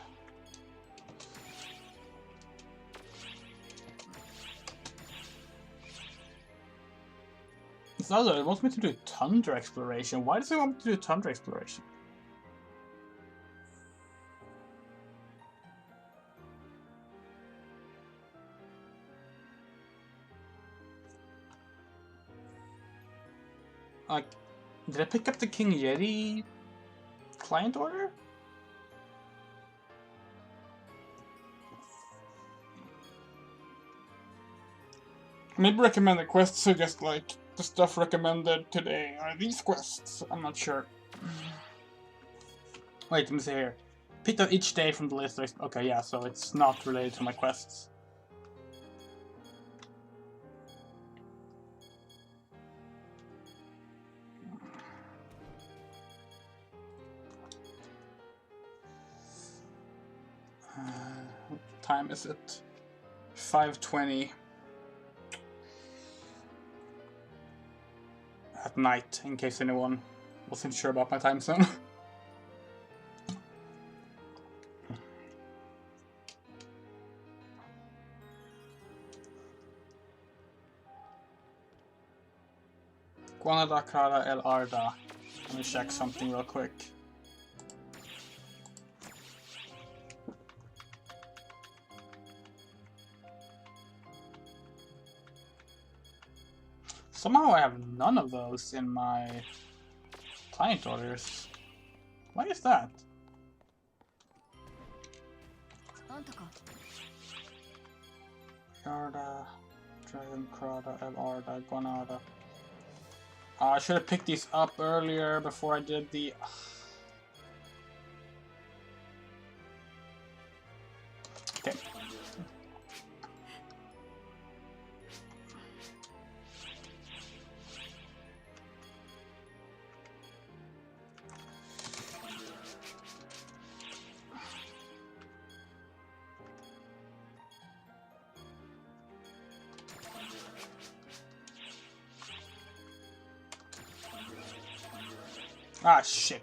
This other, it wants me to do tundra exploration. Why does it want me to do tundra exploration? Like, did I pick up the King Yeti client order? Maybe recommended quests are just like the stuff recommended today are these quests. I'm not sure. Wait, let me see here. Picked up each day from the list. Okay, yeah, so it's not related to my quests. What time is it? 5:20 at night, in case anyone wasn't sure about my time zone. Guanadakara El Arda. Let me check something real quick. Somehow I have none of those in my client orders. Why is that? Yarda, Dragon Crada, El Arda, Guanada. I should have picked these up earlier before I did the... Okay. Ah, shit.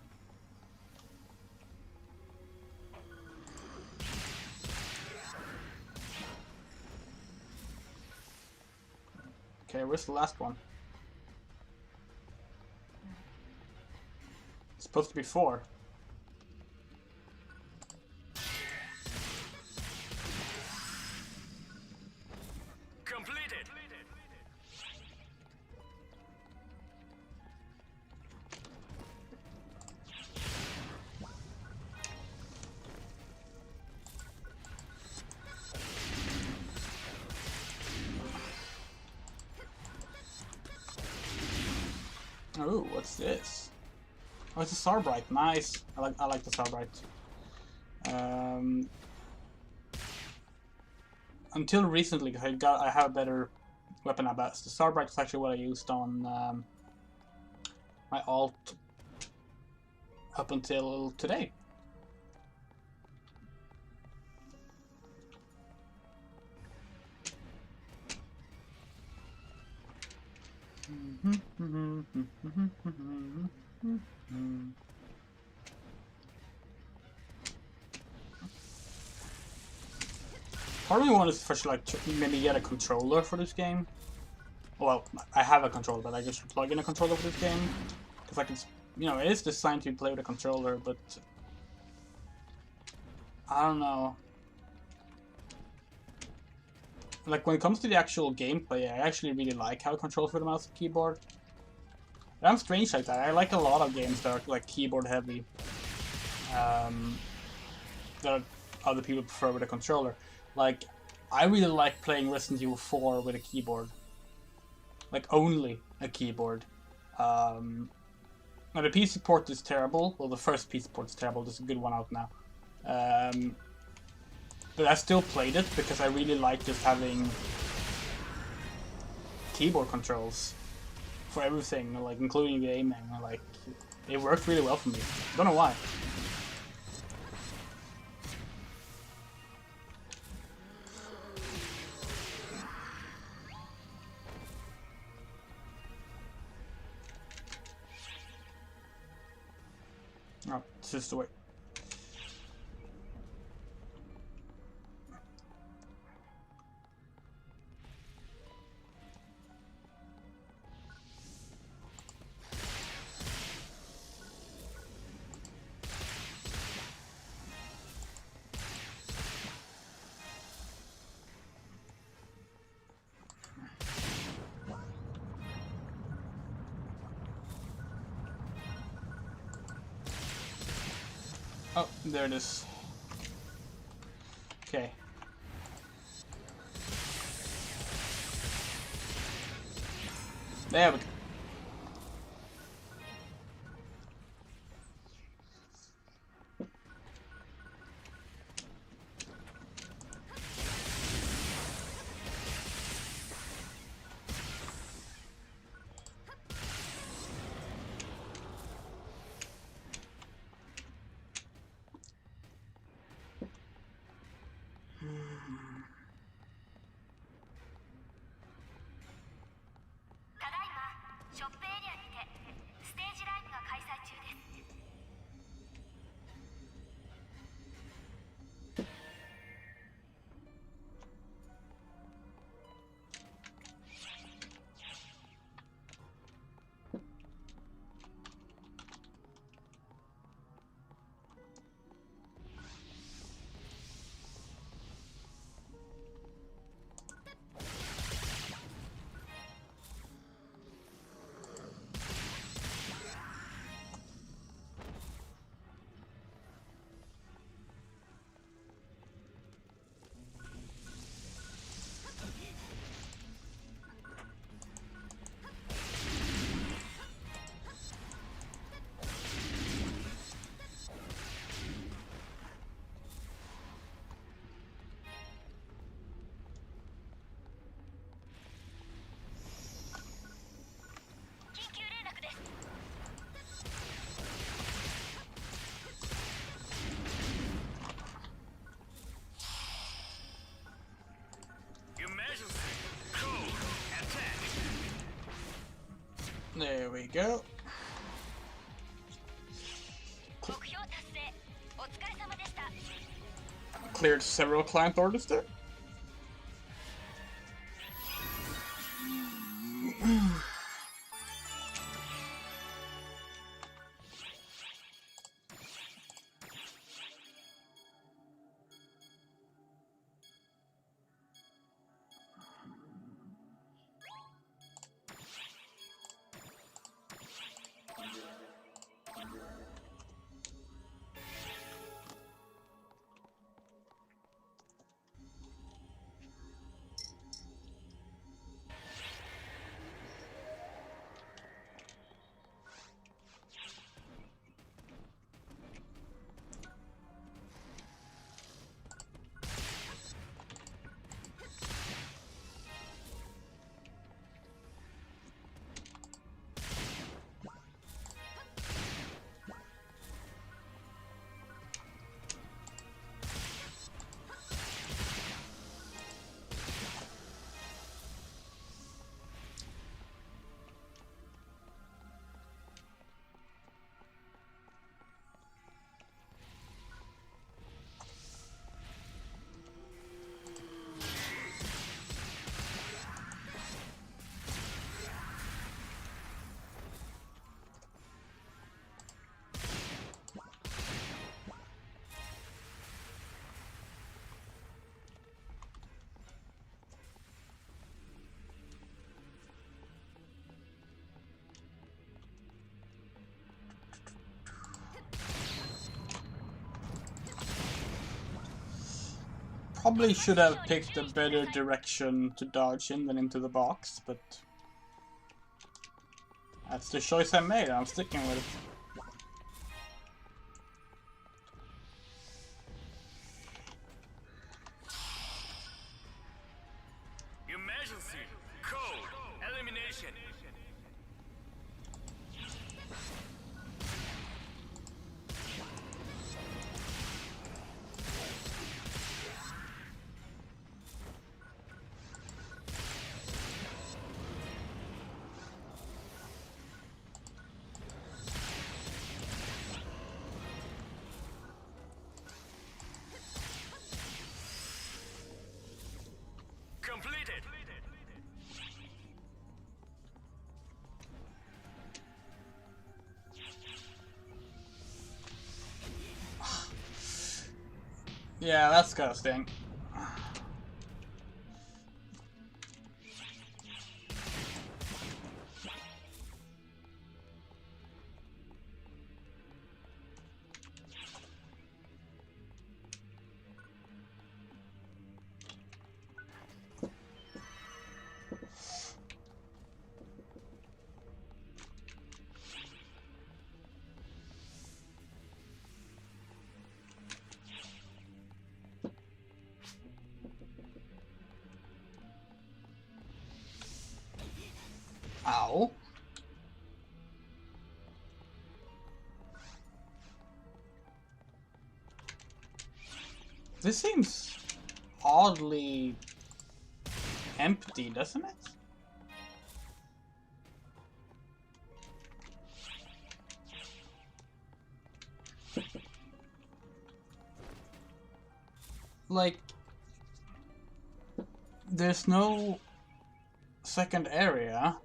Okay, where's the last one? It's supposed to be 4. Completed. Oh, what's this? Oh, it's a Starbright. Nice. I like the Starbright. Until recently, I have a better weapon at best. The Starbright is actually what I used on my alt up until today. Part of me wanted to first like maybe get a controller for this game. Well, I have a controller, but I just plug in a controller for this game because like it's, you know, it is designed to play with a controller, but I don't know. Like when it comes to the actual gameplay, I actually really like how it controls with the mouse and keyboard. And I'm strange like that. I like a lot of games that are like keyboard heavy. That other people prefer with a controller. Like, I really like playing Resident Evil 4 with a keyboard. Like, only a keyboard. Now, the PC port is terrible. Well, the first PC port is terrible. There's a good one out now. But I still played it because I really like just having keyboard controls for everything, like, including the aiming. Like, it worked really well for me. Don't know why. Oh, it's just the way. Oh, there it is. Okay. There we go. There we go. Cleared several client orders there. Probably should have picked a better direction to dodge in than into the box, but that's the choice I made, and I'm sticking with it. Emergency! Code! Elimination! Completed! Yeah, that's gotta sting. Ow. This seems oddly empty, doesn't it? Like, there's no second area.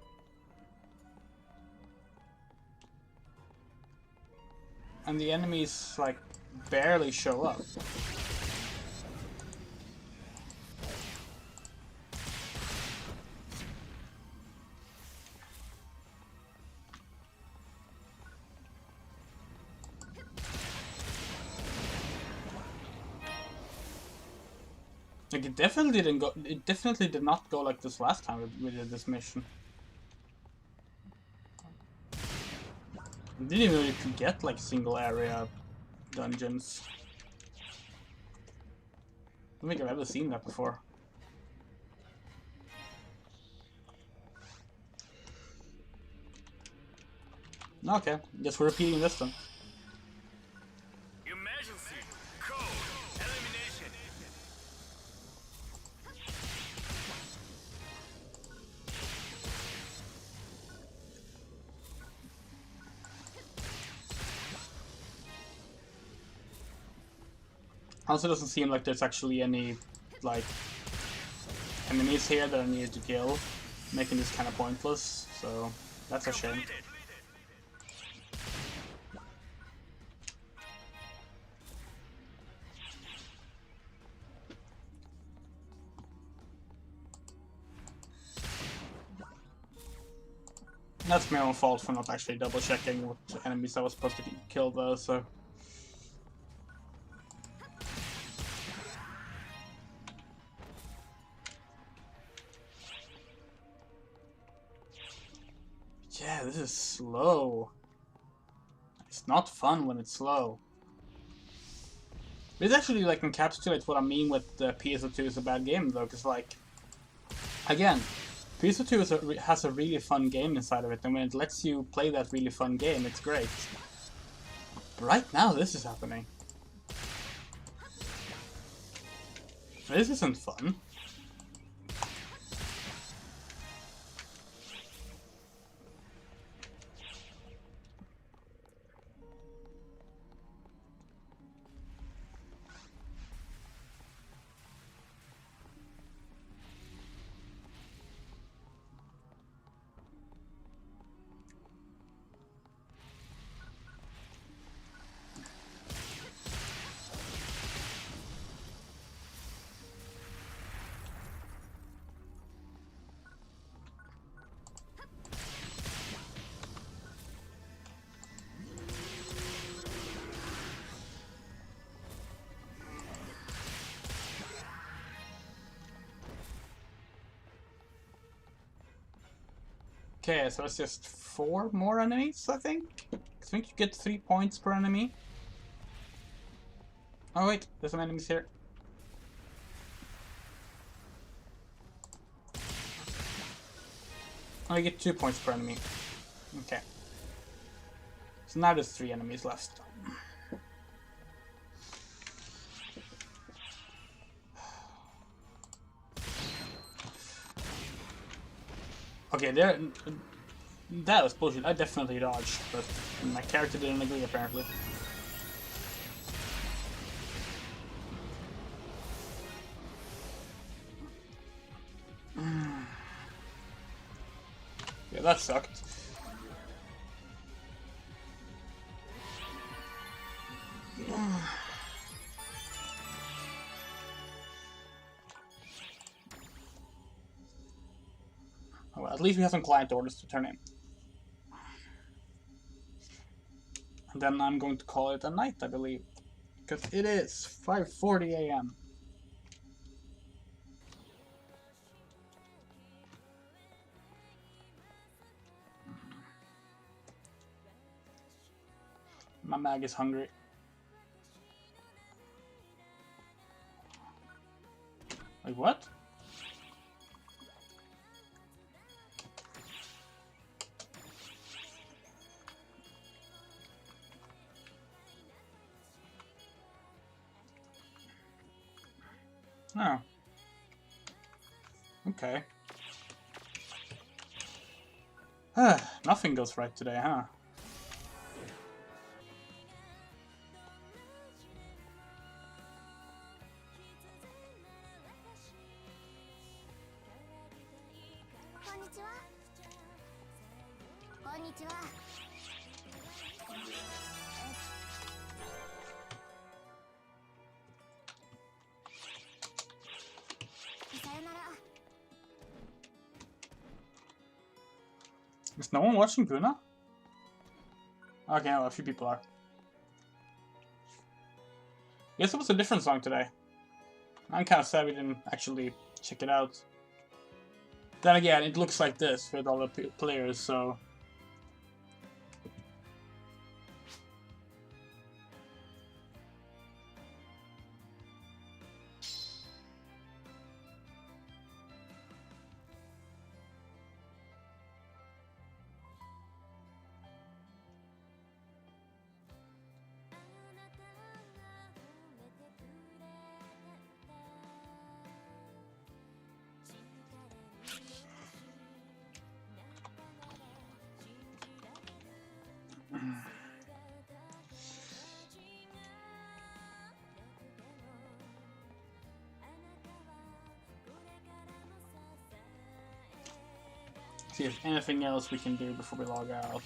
And the enemies, like, barely show up. Like, it definitely didn't go. It definitely did not go like this last time we did this mission. I didn't even know you could get like single area dungeons. I don't think I've ever seen that before. Okay, guess we're repeating this then. Emergency! Code! Elimination! Also, doesn't seem like there's actually any like enemies here that I needed to kill. making this kind of pointless, so that's a shame. That's my own fault for not actually double checking what enemies I was supposed to kill though, so. Yeah, this is slow. It's not fun when it's slow. This actually like encapsulates what I mean with PSO2 is a bad game though, because like, again, PSO2 has a really fun game inside of it, and when it lets you play that really fun game, it's great. But right now, this is happening. This isn't fun. Okay, so it's just 4 more enemies, I think? I think you get 3 points per enemy. Oh wait, there's some enemies here. Oh, you get 2 points per enemy. Okay. So now there's 3 enemies left. Okay, that was bullshit. I definitely dodged, but my character didn't agree apparently. Yeah, that sucked. Oh, well, at least we have some client orders to turn in. And then I'm going to call it a night, I believe. Because it is 5:40 a.m. My mag is hungry. Wait, what? Oh. Okay. Nothing goes right today, huh? Is no one watching Buna? Okay, well, a few people are. Guess it was a different song today. I'm kind of sad we didn't actually check it out. Then again, it looks like this with all the players, so... See if anything else we can do before we log out.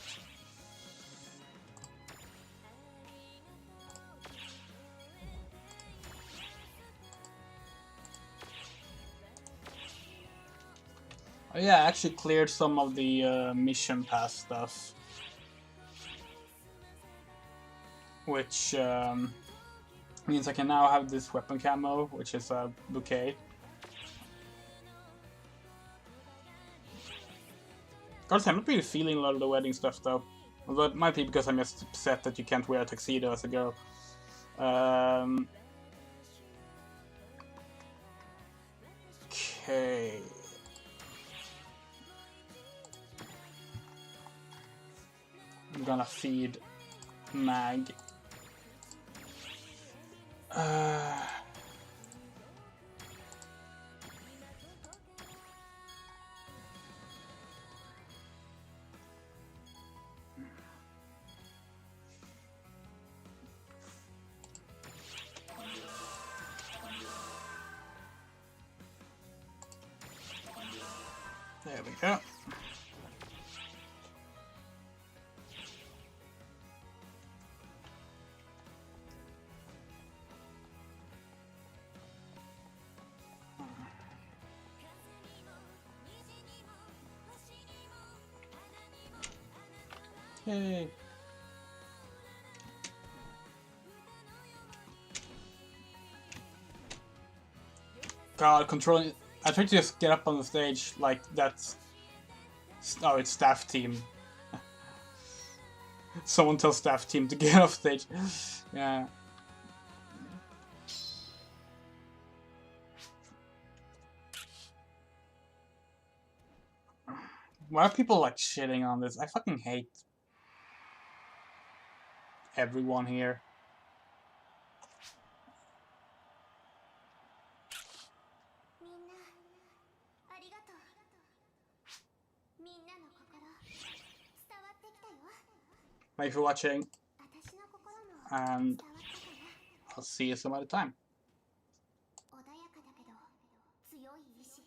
Oh yeah, I actually cleared some of the mission pass stuff. Which means I can now have this weapon camo, which is a bouquet. Of I'm not really feeling a lot of the wedding stuff though. Although it might be because I'm just upset that you can't wear a tuxedo as a girl. Okay. I'm gonna feed Mag. There we go. Yay. God, controlling. I tried to just get up on the stage like that's. Oh, it's staff team. Someone tell staff team to get off stage. Yeah. Why are people like shitting on this? I fucking hate everyone here. みんなありがとう。みんなの心伝わってきたよ。 Thank you for watching, 私の心も and 伝わったかな。 I'll see you some other time. 穏やかだけど強い意志。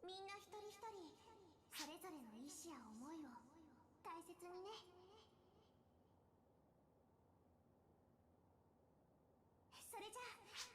みんな一人一人それぞれの意志や思いを大切にね。それじゃあ